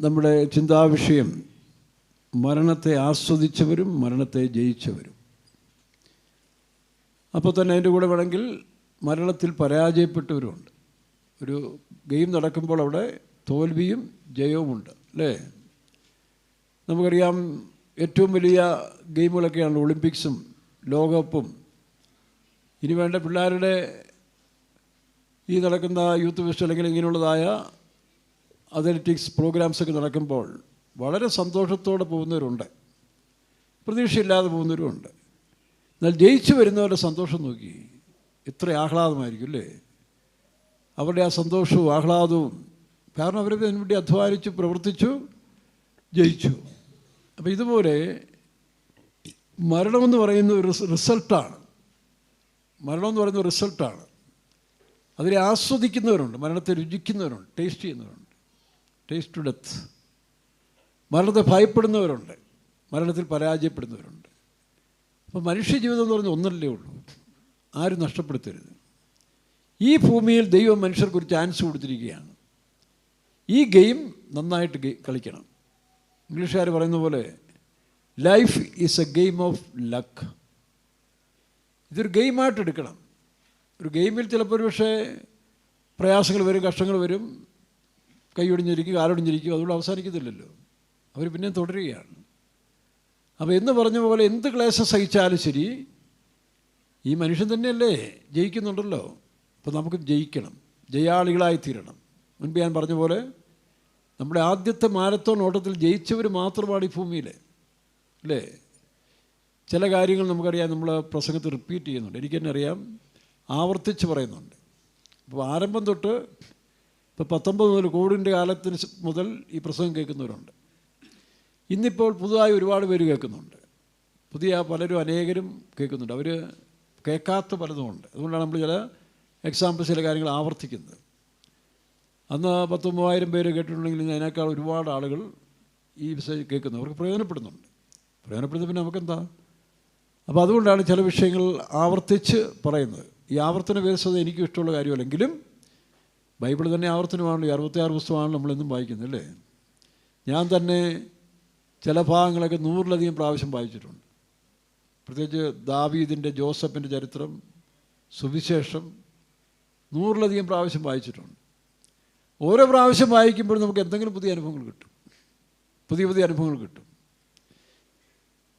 നമ്മുടെ ചിന്താവിഷയം മരണത്തെ ആസ്വദിച്ചവരും മരണത്തെ ജയിച്ചവരും. അപ്പോൾ തന്നെ അതിൻ്റെ കൂടെ വേണമെങ്കിൽ മരണത്തിൽ പരാജയപ്പെട്ടവരുമുണ്ട്. ഒരു ഗെയിം നടക്കുമ്പോൾ അവിടെ തോൽവിയും ജയവുമുണ്ട്, അല്ലേ? നമുക്കറിയാം, ഏറ്റവും വലിയ ഗെയിമുകളൊക്കെയാണ് ഒളിമ്പിക്സും ലോകകപ്പും. ഇനി വേണ്ട പിള്ളേരുടെ ഈ നടക്കുന്ന യൂത്ത് ഫെസ്റ്റ് അല്ലെങ്കിൽ ഇങ്ങനെയുള്ളതായ അത്ലറ്റിക്സ് പ്രോഗ്രാംസൊക്കെ നടക്കുമ്പോൾ വളരെ സന്തോഷത്തോടെ പോകുന്നവരുണ്ട്, പ്രതീക്ഷയില്ലാതെ പോകുന്നവരുമുണ്ട്. എന്നാൽ ജയിച്ചു വരുന്നവരുടെ സന്തോഷം നോക്കി എത്ര ആഹ്ലാദമായിരിക്കും, അല്ലേ? അവരുടെ ആ സന്തോഷവും ആഹ്ലാദവും, കാരണം അവർ അതിനുവേണ്ടി അധ്വാനിച്ചു, പ്രവർത്തിച്ചു, ജയിച്ചു. അപ്പോൾ ഇതുപോലെ മരണമെന്ന് പറയുന്ന ഒരു റിസൾട്ടാണ്. മരണമെന്ന് പറയുന്ന റിസൾട്ടാണ്. അതിനെ ആസ്വദിക്കുന്നവരുണ്ട്, മരണത്തെ രുചിക്കുന്നവരുണ്ട്, ടേസ്റ്റ് ചെയ്യുന്നവരുണ്ട്. Taste to death. മരണത്തെ ഭയപ്പെടുന്നവരുണ്ട്, മരണത്തിൽ പരാജയപ്പെടുന്നവരുണ്ട്. അപ്പോൾ മനുഷ്യജീവിതം എന്ന് പറഞ്ഞാൽ ഒന്നല്ലേ ഉള്ളൂ, ആരും നഷ്ടപ്പെടുത്തരുത്. ഈ ഭൂമിയിൽ ദൈവം മനുഷ്യർക്കൊരു ചാൻസ് കൊടുത്തിരിക്കുകയാണ്. ഈ ഗെയിം നന്നായിട്ട് കളിക്കണം. ഇംഗ്ലീഷുകാർ പറയുന്ന പോലെ life is A game of luck. ഇതൊരു ഗെയിമായിട്ട് എടുക്കണം. ഒരു ഗെയിമിൽ ചിലപ്പോൾ ഒരു പക്ഷേ പ്രയാസങ്ങൾ വരും, കഷ്ടങ്ങൾ വരും, കൈയൊടിഞ്ഞിരിക്കും, കാലൊടിഞ്ഞിരിക്കും, അതുകൊണ്ട് അവസാനിക്കത്തില്ലല്ലോ. അവർ പിന്നെ തുടരുകയാണ്. അപ്പോൾ എന്ന് പറഞ്ഞ പോലെ എന്ത് ക്ലേശം സഹിച്ചാലും ശരി, ഈ മനുഷ്യൻ തന്നെയല്ലേ ജയിക്കുന്നുണ്ടല്ലോ. അപ്പോൾ നമുക്ക് ജയിക്കണം, ജയാളികളായി തീരണം. മുൻപ് ഞാൻ പറഞ്ഞ പോലെ നമ്മുടെ ആദ്യത്തെ മാരത്തോൺ ഓട്ടത്തിൽ ജയിച്ചവർ മാത്രമാണ് ഈ ഭൂമിയിൽ, അല്ലേ? ചില കാര്യങ്ങൾ നമുക്കറിയാം, നമ്മൾ പ്രസംഗത്തിൽ റിപ്പീറ്റ് ചെയ്യുന്നുണ്ട്. എനിക്ക് തന്നെ അറിയാം, ആവർത്തിച്ച് പറയുന്നുണ്ട്. അപ്പോൾ ആരംഭം തൊട്ട് ഇപ്പോൾ 19 മുതൽ കോവിഡിൻ്റെ കാലത്തിന് മുതൽ ഈ പ്രസംഗം കേൾക്കുന്നവരുണ്ട്. ഇന്നിപ്പോൾ പുതുതായി ഒരുപാട് പേര് കേൾക്കുന്നുണ്ട്. പുതിയ പലരും അനേകരും കേൾക്കുന്നുണ്ട്. അവർ കേൾക്കാത്ത പലതുമുണ്ട്. അതുകൊണ്ടാണ് നമ്മൾ ചില എക്സാമ്പിൾസ്, ചില കാര്യങ്ങൾ ആവർത്തിക്കുന്നത്. അന്ന് 10,000-3000 പേര് കേട്ടിട്ടുണ്ടെങ്കിൽ അതിനേക്കാൾ ഒരുപാട് ആളുകൾ ഈ മെസ്സേജ് കേൾക്കുന്നു. അവർക്ക് പ്രയോജനപ്പെടുന്നുണ്ട്. പ്രയോജനപ്പെടുന്ന പിന്നെ നമുക്കെന്താ? അപ്പോൾ അതുകൊണ്ടാണ് ചില വിഷയങ്ങൾ ആവർത്തിച്ച് പറയുന്നത്. ഈ ആവർത്തന വ്യവസ്ഥത എനിക്കും ഇഷ്ടമുള്ള കാര്യമല്ലെങ്കിലും ബൈബിൾ തന്നെ ആവർത്തനമാണല്ലോ. 66 പുസ്തകമാണ് നമ്മളെന്നും വായിക്കുന്നത്, അല്ലേ? ഞാൻ തന്നെ ചില ഭാഗങ്ങളൊക്കെ 100-ലധികം പ്രാവശ്യം വായിച്ചിട്ടുണ്ട്. പ്രത്യേകിച്ച് ദാവീദിൻ്റെ, ജോസഫിൻ്റെ ചരിത്രം, സുവിശേഷം 100-ലധികം പ്രാവശ്യം വായിച്ചിട്ടുണ്ട്. ഓരോ പ്രാവശ്യം വായിക്കുമ്പോഴും നമുക്ക് എന്തെങ്കിലും പുതിയ അനുഭവങ്ങൾ കിട്ടും, പുതിയ പുതിയ അനുഭവങ്ങൾ കിട്ടും.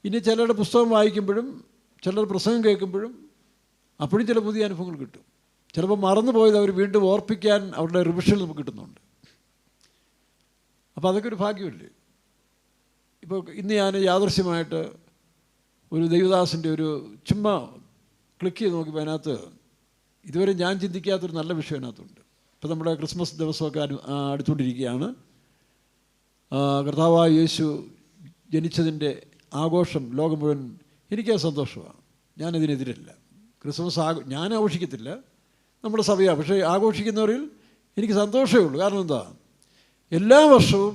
ഇനി ചിലരുടെ പുസ്തകം വായിക്കുമ്പോഴും ചിലർ പ്രസംഗം കേൾക്കുമ്പോഴും അപ്പോഴും ചില പുതിയ അനുഭവങ്ങൾ കിട്ടും. ചിലപ്പോൾ മറന്നുപോയത് അവർ വീണ്ടും ഓർപ്പിക്കാൻ അവരുടെ റിവിഷൻ നമുക്ക് കിട്ടുന്നുണ്ട്. അപ്പോൾ അതൊക്കെ ഒരു ഭാഗ്യമല്ലേ? ഇപ്പോൾ ഇന്ന് ഞാൻ യാദൃശ്യമായിട്ട് ഒരു ദൈവദാസൻ്റെ ഒരു ചുമ്മാ ക്ലിക്ക് ചെയ്ത് നോക്കിയപ്പോൾ അതിനകത്ത് ഇതുവരെ ഞാൻ ചിന്തിക്കാത്തൊരു നല്ല വിഷയം അതിനകത്തുണ്ട്. ഇപ്പോൾ നമ്മുടെ ക്രിസ്മസ് ദിവസമൊക്കെ അടുത്തുകൊണ്ടിരിക്കുകയാണ്. കർത്താവായ യേശു ജനിച്ചതിൻ്റെ ആഘോഷം ലോകം മുഴുവൻ, എനിക്കത് സന്തോഷമാണ്. ഞാനതിനെതിരല്ല. ക്രിസ്മസ് ഞാൻ ആഘോഷിക്കത്തില്ല, നമ്മുടെ സഭയാണ്. പക്ഷേ ആഘോഷിക്കുന്നവരിൽ എനിക്ക് സന്തോഷമേ ഉള്ളൂ. കാരണം എന്താ? എല്ലാ വർഷവും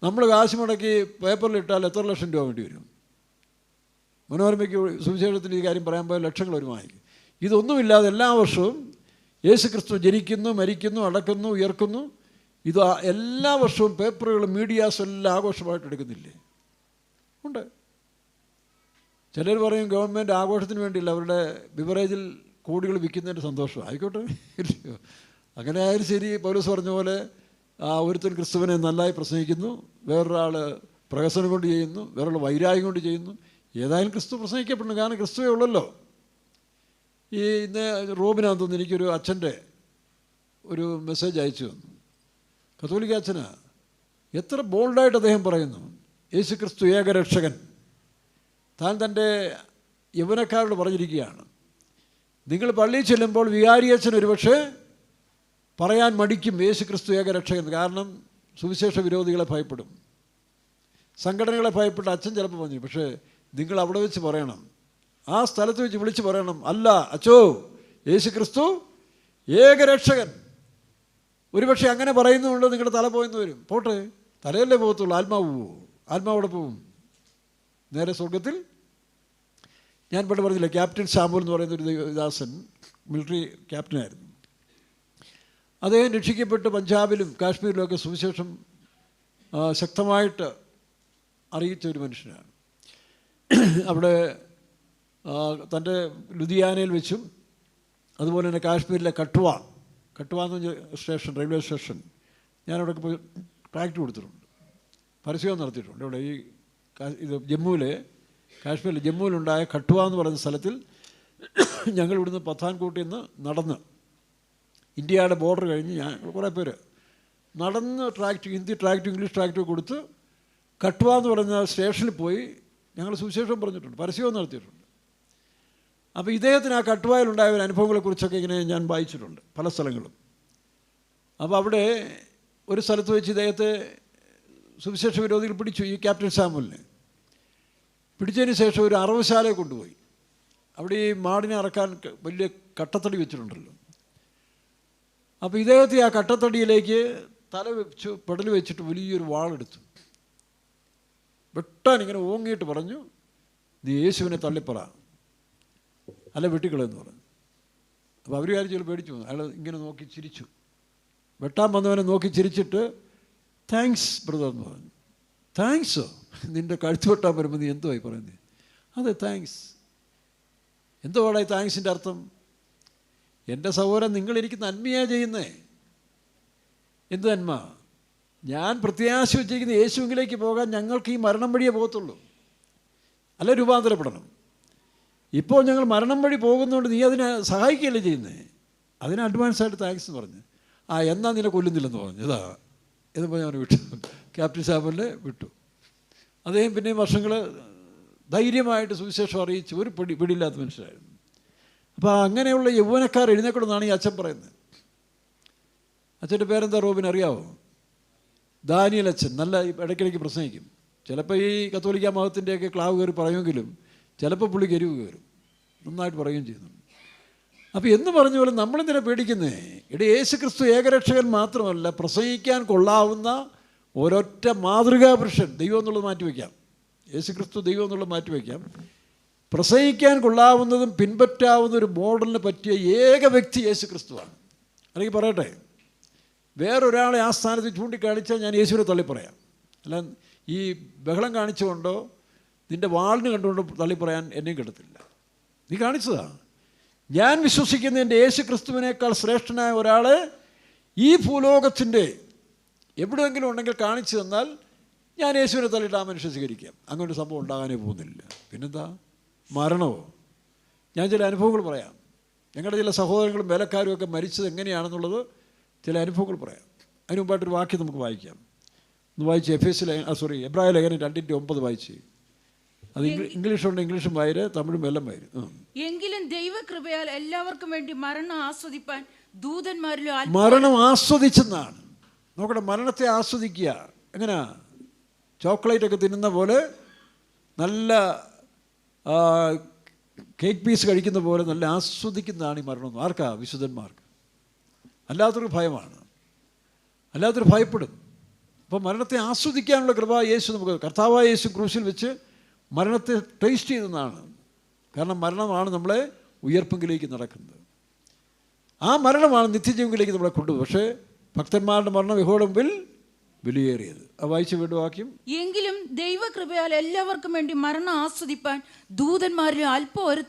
നമ്മൾ കാശ് മുടക്കി പേപ്പറിലിട്ടാൽ എത്ര ലക്ഷം രൂപ വേണ്ടി വരും? മനോരമയ്ക്ക് സുവിശേഷത്തിൽ ഈ കാര്യം പറയാൻ പോയാൽ ലക്ഷങ്ങൾ വരുമായിരിക്കും. ഇതൊന്നുമില്ലാതെ എല്ലാ വർഷവും യേശു ക്രിസ്തു ജനിക്കുന്നു, മരിക്കുന്നു, അടക്കുന്നു, ഉയർക്കുന്നു. ഇത് എല്ലാ വർഷവും പേപ്പറുകളും മീഡിയാസും എല്ലാം ആഘോഷമായിട്ട് എടുക്കുന്നില്ലേ? ഉണ്ട്. ചിലർ പറയും ഗവൺമെൻറ് ആഘോഷത്തിന് വേണ്ടിയില്ല, അവരുടെ ബിവറേജിൽ കോടികൾ വിൽക്കുന്നതിൻ്റെ സന്തോഷം. ആയിക്കോട്ടെ, ഇല്ലയോ? അങ്ങനെ ആയാലും ശരി. പൗലോസ് പറഞ്ഞ പോലെ ഒരുത്തൻ ക്രിസ്തുവിനെ നന്നായി പ്രസംഗിക്കുന്നു, വേറൊരാൾ പ്രഹസനം കൊണ്ട് ചെയ്യുന്നു, വേറൊരാൾ വൈരാഗ്യം കൊണ്ട് ചെയ്യുന്നു. ഏതായാലും ക്രിസ്തു പ്രസംഗിക്കപ്പെടുന്നു, കാരണം ക്രിസ്തുവേ ഉള്ളല്ലോ. ഈ ഇന്ന് റോബിനാന്ന് തോന്നുന്നു എനിക്കൊരു അച്ഛൻ്റെ ഒരു മെസ്സേജ് അയച്ചു തന്നു. കത്തോലിക്ക അച്ഛനാ. എത്ര ബോൾഡായിട്ട് അദ്ദേഹം പറയുന്നു, യേശു ക്രിസ്തു ഏകരക്ഷകൻ. താൻ തൻ്റെ യൗവനക്കാരോട് പറഞ്ഞിരിക്കുകയാണ്, നിങ്ങൾ പള്ളിയിൽ ചെല്ലുമ്പോൾ വികാരി അച്ഛൻ ഒരുപക്ഷെ പറയാൻ മടിക്കും യേശു ക്രിസ്തു ഏകരക്ഷകൻ. കാരണം സുവിശേഷ വിരോധികളെ ഭയപ്പെടും, സംഘടനകളെ ഭയപ്പെട്ട് അച്ഛൻ ചിലപ്പോൾ പറഞ്ഞു. പക്ഷേ നിങ്ങൾ അവിടെ വെച്ച് പറയണം, ആ സ്ഥലത്ത് വെച്ച് വിളിച്ച് പറയണം, അല്ല അച്ചോ, യേശു ക്രിസ്തു ഏകരക്ഷകൻ. ഒരുപക്ഷെ അങ്ങനെ പറയുന്നതുകൊണ്ട് നിങ്ങളുടെ തല പോയെന്ന് വരും. പോട്ടെ, തലയല്ലേ പോകത്തുള്ളൂ, ആത്മാവ് പോവും. ആത്മാവോടെ പോവും നേരെ സ്വർഗത്തിൽ. ഞാൻ പണ്ട് പറഞ്ഞില്ല, ക്യാപ്റ്റൻ സാമുവൽ എന്ന് പറയുന്ന ഒരു ദാസൻ മിലിറ്ററി ക്യാപ്റ്റനായിരുന്നു. അദ്ദേഹം രക്ഷിക്കപ്പെട്ട് പഞ്ചാബിലും കാശ്മീരിലുമൊക്കെ സുവിശേഷം ശക്തമായിട്ട് അറിയിച്ച ഒരു മനുഷ്യനാണ്. അവിടെ തൻ്റെ ലുധിയാനയിൽ വെച്ചും അതുപോലെ തന്നെ കാശ്മീരിലെ കട്ടുവ എന്ന് പറഞ്ഞ സ്റ്റേഷൻ, റെയിൽവേ സ്റ്റേഷൻ, ഞാനവിടെ പോയി ട്രാക്റ്റ് കൊടുത്തിട്ടുണ്ട്, പരസ്യം നടത്തിയിട്ടുണ്ട്. ഇവിടെ ഈ കാശ്മീരിൽ ജമ്മുവിലുണ്ടായ കട്ടുവ എന്ന് പറയുന്ന സ്ഥലത്തിൽ ഞങ്ങൾ ഇവിടുന്ന് പത്താൻകോട്ടിൽ നിന്ന് നടന്ന് ഇന്ത്യയുടെ ബോർഡർ കഴിഞ്ഞ് കുറേ പേര് നടന്ന് ട്രാക്റ്റ്, ഹിന്ദി ട്രാക്റ്റും ഇംഗ്ലീഷ് ട്രാക്റ്റും കൊടുത്ത് കട്ടുവ എന്ന് പറയുന്ന സ്റ്റേഷനിൽ പോയി ഞങ്ങൾ സുവിശേഷം പറഞ്ഞിട്ടുണ്ട്, പരസ്യവും നടത്തിയിട്ടുണ്ട്. അപ്പോൾ ഇദ്ദേഹത്തിന് ആ കട്ടുവായിലുണ്ടായ ഒരു അനുഭവങ്ങളെക്കുറിച്ചൊക്കെ ഇങ്ങനെ ഞാൻ വായിച്ചിട്ടുണ്ട് പല സ്ഥലങ്ങളും. അപ്പോൾ അവിടെ ഒരു സ്ഥലത്ത് വെച്ച് ഇദ്ദേഹത്തെ സുവിശേഷ വിരോധികൾ പിടിച്ചു, ഈ ക്യാപ്റ്റൻ സാമുവലിനെ പിടിച്ചതിന് ശേഷം ഒരു അറവുശാലയെ കൊണ്ടുപോയി. അവിടെ ഈ മാടിനെ അറക്കാൻ വലിയ കട്ടത്തടി വെച്ചിട്ടുണ്ടല്ലോ. അപ്പോൾ ഇദ്ദേഹത്തെ ആ കട്ടത്തടിയിലേക്ക് തല വെച്ച് പെടൽ വെച്ചിട്ട് വലിയൊരു വാളെടുത്തു വെട്ടാൻ ഇങ്ങനെ ഓങ്ങിയിട്ട് പറഞ്ഞു, നീ യേശുവിനെ തള്ളിപ്പറ, അല്ല വെട്ടിക്കളയെന്ന് പറഞ്ഞു. അപ്പോൾ അവർ വിചാരിച്ചു പേടിച്ചു പോകുന്നു. അയാൾ ഇങ്ങനെ നോക്കി ചിരിച്ചു, വെട്ടാൻ വന്നവനെ നോക്കി ചിരിച്ചിട്ട് താങ്ക്സ് ബ്രദർ എന്ന് പറഞ്ഞു. താങ്ക്സോ? നിൻ്റെ കഴുത്ത് വെട്ടാൻ വരുമ്പോൾ നീ എന്തുവായി പറയുന്നത്? അതെ താങ്ക്സ്. എന്തുവാടാ ഈ താങ്ക്സിൻ്റെ അർത്ഥം? എൻ്റെ സഹോദരൻ, നിങ്ങൾ എനിക്ക് നന്മയാണ് ചെയ്യുന്നേ. എന്ത് നന്മ? ഞാൻ പ്രത്യാശ വെച്ചിരിക്കുന്ന യേശുവിലേക്ക് പോകാൻ ഞങ്ങൾക്ക് ഈ മരണം വഴിയേ പോകത്തുള്ളൂ, അല്ല രൂപാന്തരപ്പെടണം. ഇപ്പോൾ ഞങ്ങൾ മരണം വഴി പോകുന്നതുകൊണ്ട് നീ അതിനെ സഹായിക്കുകയല്ലേ ചെയ്യുന്നത്, അതിന് അഡ്വാൻസായിട്ട് താങ്ക്സ് എന്ന് പറഞ്ഞു. എന്നാൽ നിന്നെ കൊല്ലുന്നില്ലെന്ന് പറഞ്ഞു. ഇതിപ്പോൾ ഞാൻ വിട്ടു, ക്യാപ്റ്റൻ സാമുവലിനെ വിട്ടു. അദ്ദേഹം പിന്നെയും വർഷങ്ങൾ ധൈര്യമായിട്ട് സുവിശേഷം അറിയിച്ച് ഒരു പിടിയില്ലാത്ത മനുഷ്യരായിരുന്നു. അപ്പോൾ അങ്ങനെയുള്ള യൗവനക്കാർ എഴുന്നേക്കൊണ്ടെന്നാണ് ഈ അച്ഛൻ പറയുന്നത്. അച്ഛൻ്റെ പേരെന്താ റോബിൻ അറിയാവോ? ദാനിയൽ അച്ഛൻ. നല്ല ഇടയ്ക്കിടയ്ക്ക് പ്രസംഗിക്കും. ചിലപ്പോൾ ഈ കത്തോലിക്ക മതത്തിൻ്റെയൊക്കെ ക്ലാവ് കയറി പറയുമെങ്കിലും ചിലപ്പോൾ പുള്ളി എരിവ് കയറും, നന്നായിട്ട് പറയുകയും ചെയ്യുന്നുണ്ട്. അപ്പോൾ എന്ന് പറഞ്ഞ പോലെ നമ്മളെന്തിനാ പേടിക്കുന്നേ? യേശു ക്രിസ്തു ഏകരക്ഷകൻ മാത്രമല്ല, പ്രസംഗിക്കാൻ കൊള്ളാവുന്ന ഒരൊറ്റ മാതൃകാ പുരുഷൻ. ദൈവം എന്നുള്ളത് മാറ്റിവെക്കാം, യേശു ക്രിസ്തു ദൈവം എന്നുള്ളത് മാറ്റിവെക്കാം. പ്രസംഗിക്കാൻ കൊള്ളാവുന്നതും പിൻപറ്റാവുന്ന ഒരു മോഡലിന് പറ്റിയ ഏക വ്യക്തി യേശു ക്രിസ്തുവാണ്. അല്ലെങ്കിൽ പറയട്ടെ, വേറൊരാളെ ആ സ്ഥാനത്ത് ചൂണ്ടിക്കാണിച്ചാൽ ഞാൻ യേശുവിനെ തള്ളിപ്പറയാം. അല്ല ഈ ബഹളം കാണിച്ചുകൊണ്ടോ നിൻ്റെ വാളിന് കണ്ടുകൊണ്ടോ തള്ളിപ്പറയാൻ എന്നെയും കിട്ടത്തില്ല. നീ കാണിച്ചതാണ്. ഞാൻ വിശ്വസിക്കുന്ന എൻ്റെ യേശു ക്രിസ്തുവിനേക്കാൾ ശ്രേഷ്ഠനായ ഒരാളെ ഈ ഭൂലോകത്തിൻ്റെ എവിടെയെങ്കിലും ഉണ്ടെങ്കിൽ കാണിച്ചു തന്നാൽ ഞാൻ യേശുവിനെ തള്ളിയിട്ട് ആ മനുഷ്യൻ സ്വീകരിക്കാം. അങ്ങനെ ഒരു സംഭവം ഉണ്ടാകാനേ പോകുന്നില്ല. പിന്നെന്താ? മരണമോ? ഞാൻ ചില അനുഭവങ്ങൾ പറയാം. ഞങ്ങളുടെ ചില സഹോദരങ്ങളും വേലക്കാരും ഒക്കെ മരിച്ചത് എങ്ങനെയാണെന്നുള്ളത് ചില അനുഭവങ്ങൾ പറയാം. അതിന് മുമ്പായിട്ടൊരു വാക്യം നമുക്ക് വായിക്കാം. ഒന്ന് വായിച്ച് എബ്രായ ലേഖനം 2:9 വായിച്ച്. അത് ഇംഗ്ലീഷുണ്ട്, ഇംഗ്ലീഷും വായര്, തമിഴും എല്ലാം വായര്. എങ്കിലും ദൈവകൃപയാൽ എല്ലാവർക്കും വേണ്ടി മരണം ആസ്വദിപ്പാൻ ദൂതന്മാരിലും മരണം ആസ്വദിച്ചെന്നാണ്. നോക്കട്ടെ, മരണത്തെ ആസ്വദിക്കുക എങ്ങനെയാ? ചോക്ലേറ്റ് ഒക്കെ തിന്നുന്ന പോലെ, നല്ല കേക്ക് പീസ് കഴിക്കുന്ന പോലെ നല്ല ആസ്വദിക്കുന്നതാണ് ഈ മരണം. ആർക്കാ? വിശുദ്ധന്മാർക്ക്. അല്ലാത്തൊരു ഭയമാണ്, അല്ലാത്തൊരു ഭയപ്പെടും. അപ്പോൾ മരണത്തെ ആസ്വദിക്കാനുള്ള കൃപ യേശു നമുക്ക്, കർത്താവായ യേശു ക്രൂശിൽ വെച്ച് മരണത്തെ ടേസ്റ്റ് ചെയ്തെന്നാണ്. കാരണം മരണമാണ് നമ്മളെ ഉയർപ്പെങ്കിലേക്ക് നടക്കുന്നത്. ആ മരണമാണ് നിത്യജീവനിലേക്ക് നമ്മളെ കൊണ്ടുപോകും. പക്ഷേ ഭക്തന്മാരുടെ മരണം യഹോവയുടെ മുമ്പിൽ വിലയേറിയത്. വായിച്ച വീണ്ടും വാക്യം. എങ്കിലും ദൈവകൃപയാൽ എല്ലാവർക്കും വേണ്ടി മരണം ആസ്വദിപ്പാൻ ദൂതന്മാരിലും അല്പം ഒരു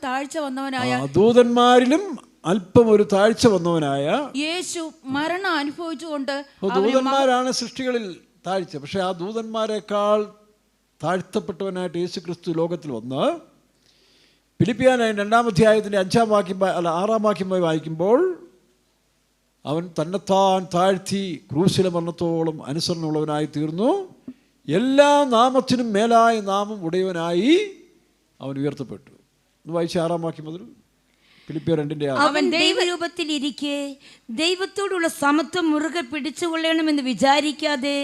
താഴ്ച വന്നവനായ യേശു മരണം അനുഭവിച്ചുകൊണ്ട്. ദൂതന്മാരാണ് സൃഷ്ടികളിൽ താഴ്ച. പക്ഷെ ആ ദൂതന്മാരെക്കാൾ താഴ്ത്തപ്പെട്ടവനായിട്ട് യേശു ക്രിസ്തു ലോകത്തിൽ വന്ന് ഫിലിപ്പിയാനായ 2-ാം അധ്യായത്തിൻ്റെ 5-ാം വാക്യം 6-ാം വാക്യം വായിക്കുമ്പോൾ അവൻ തന്നെത്താൻ താഴ്ത്തി ക്രൂശിലെ മരണത്തോളം അനുസരണമുള്ളവനായി തീർന്നു. എല്ലാ നാമത്തിനും മേലായ നാമം ഉടയവനായി അവൻ ഉയർത്തപ്പെട്ടു. ഒന്ന് വായിച്ച 6-ാം വാക്യം മുതൽ. ഫിലിപ്പിയർ 2:6. അവൻ ദൈവരൂപത്തിൽ ഇരിക്കെ ദൈവത്തോടുള്ള സമത്വം മുറുകെ പിടിച്ചുകൊള്ളണമെന്ന് വിചാരിക്കാതെ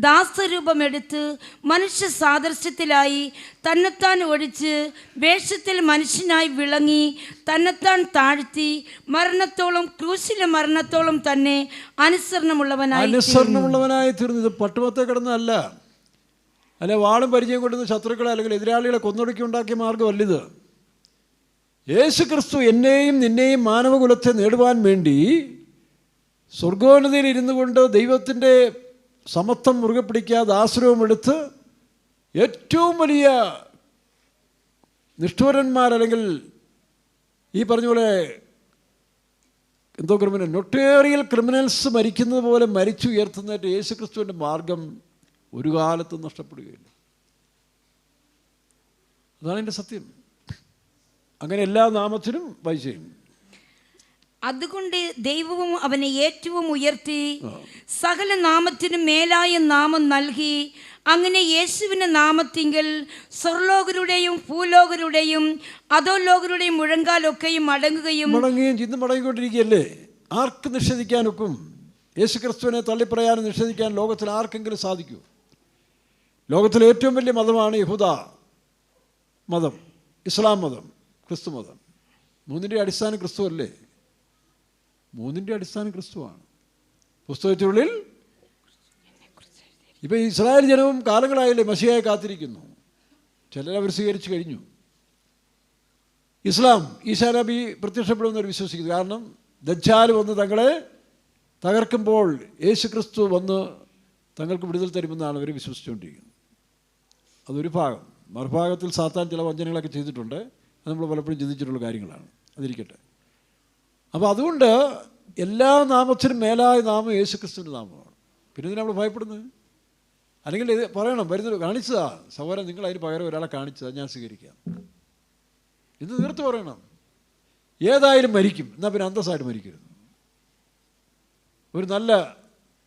ദാസരൂപം എടുത്ത് മനുഷ്യ സാദൃശ്യത്തിലായി തന്നെത്താൻ ഒഴിച്ച് വേഷത്തിൽ മനുഷ്യനായി വിളങ്ങി തന്നെത്താൻ താഴ്ത്തി മരണത്തോളം, ക്രൂശിലെ മരണത്തോളം തന്നെ അനുസരണമുള്ളവനായി തീർന്നു. ഇത് പട്ടുമത്തെ കിടന്നല്ല, അല്ലെ വാളും പരിചയം കൊണ്ടുവന്ന ശത്രുക്കളെ അല്ലെങ്കിൽ എതിരാളികളെ കൊന്നൊടുക്കി ഉണ്ടാക്കിയ മാർഗമല്ലിത്. യേശു ക്രിസ്തു എന്നെയും നിന്നെയും മാനവകുലത്തെ നേടുവാൻ വേണ്ടി സ്വർഗോന്നതിയിൽ ഇരുന്നു കൊണ്ട് ദൈവത്തിൻ്റെ സമത്വം മുറുകെ പിടിക്കാതെ ദാസരൂപം എടുത്ത് ഏറ്റവും വലിയ നിഷ്ഠൂരന്മാർ, അല്ലെങ്കിൽ ഈ പറഞ്ഞ പോലെ എന്തോ ക്രിമിനൽ, നൊട്ടേറിയൽ ക്രിമിനൽസ് മരിക്കുന്നത് പോലെ മരിച്ചുയർത്തുന്നതായിട്ട് യേശുക്രിസ്തുവിൻ്റെ മാർഗം ഒരു കാലത്തും നഷ്ടപ്പെടുകയില്ല. അതാണ് എൻ്റെ സത്യം. അങ്ങനെ എല്ലാ നാമത്തിനും വൈശയും. അതുകൊണ്ട് ദൈവവും അവനെ ഏറ്റവും ഉയർത്തി സകല നാമത്തിനും മേലായ നാമം നൽകി. അങ്ങനെ യേശുവിൻ്റെ നാമത്തിങ്കൽ സ്വർലോകരുടെയും ഭൂലോകരുടെയും അധോലോകരുടെയും മുഴങ്കാലൊക്കെയും മടങ്ങുകയും ഇന്ന് മടങ്ങിക്കൊണ്ടിരിക്കുകയല്ലേ. ആർക്ക് നിഷേധിക്കാനൊക്കും? യേശുക്രിസ്തുവിനെ തള്ളിപ്പറയാനും നിഷേധിക്കാൻ ലോകത്തിൽ ആർക്കെങ്കിലും സാധിക്കൂ? ലോകത്തിലെ ഏറ്റവും വലിയ മതമാണ് യഹൂദ മതം, ഇസ്ലാം മതം, ക്രിസ്തു മതം. മൂന്നിൻ്റെ അടിസ്ഥാനം ക്രിസ്തു അല്ലേ? മൂന്നിൻ്റെ അടിസ്ഥാനം ക്രിസ്തുവാണ്. പുസ്തകത്തിനുള്ളിൽ ഇപ്പം ഇസ്രായേൽ ജനവും കാലങ്ങളായില്ലേ മസിഹായെ കാത്തിരിക്കുന്നു. ചിലരവർ സ്വീകരിച്ചു കഴിഞ്ഞു. ഇസ്ലാം ഈസാ നബി പ്രത്യക്ഷപ്പെടുമെന്നവർ വിശ്വസിക്കുന്നു. കാരണം ദജ്ജാൽ വന്ന് തങ്ങളെ തകർക്കുമ്പോൾ യേശു ക്രിസ്തു വന്ന് തങ്ങൾക്ക് വിടുതൽ തരുമെന്നാണ് അവർ വിശ്വസിച്ചുകൊണ്ടിരിക്കുന്നത്. അതൊരു ഭാഗം. മറുഭാഗത്തിൽ സാത്താൻ ചില വഞ്ചനകളൊക്കെ ചെയ്തിട്ടുണ്ട്. അത് നമ്മൾ പലപ്പോഴും ചിന്തിച്ചിട്ടുള്ള കാര്യങ്ങളാണ്. അതിരിക്കട്ടെ. അപ്പോൾ അതുകൊണ്ട് എല്ലാ നാമത്തിനും മേലായ നാമം യേശുക്രിസ്തുവിൻ്റെ നാമമാണ്. പിന്നെ ഇതിന് നമ്മൾ ഭയപ്പെടുന്നത്? അല്ലെങ്കിൽ ഇത് പറയണം, വരുന്നത് കാണിച്ചതാ സഹോദരൻ, നിങ്ങൾ അതിന് പകരം ഒരാളെ കാണിച്ചതാ, ഞാൻ സ്വീകരിക്കാം. ഇത് തീർത്ത് പറയണം. ഏതായാലും മരിക്കും, എന്നാൽ പിന്നെ അന്തസ്സായിട്ട് മരിക്കരുത്. ഒരു നല്ല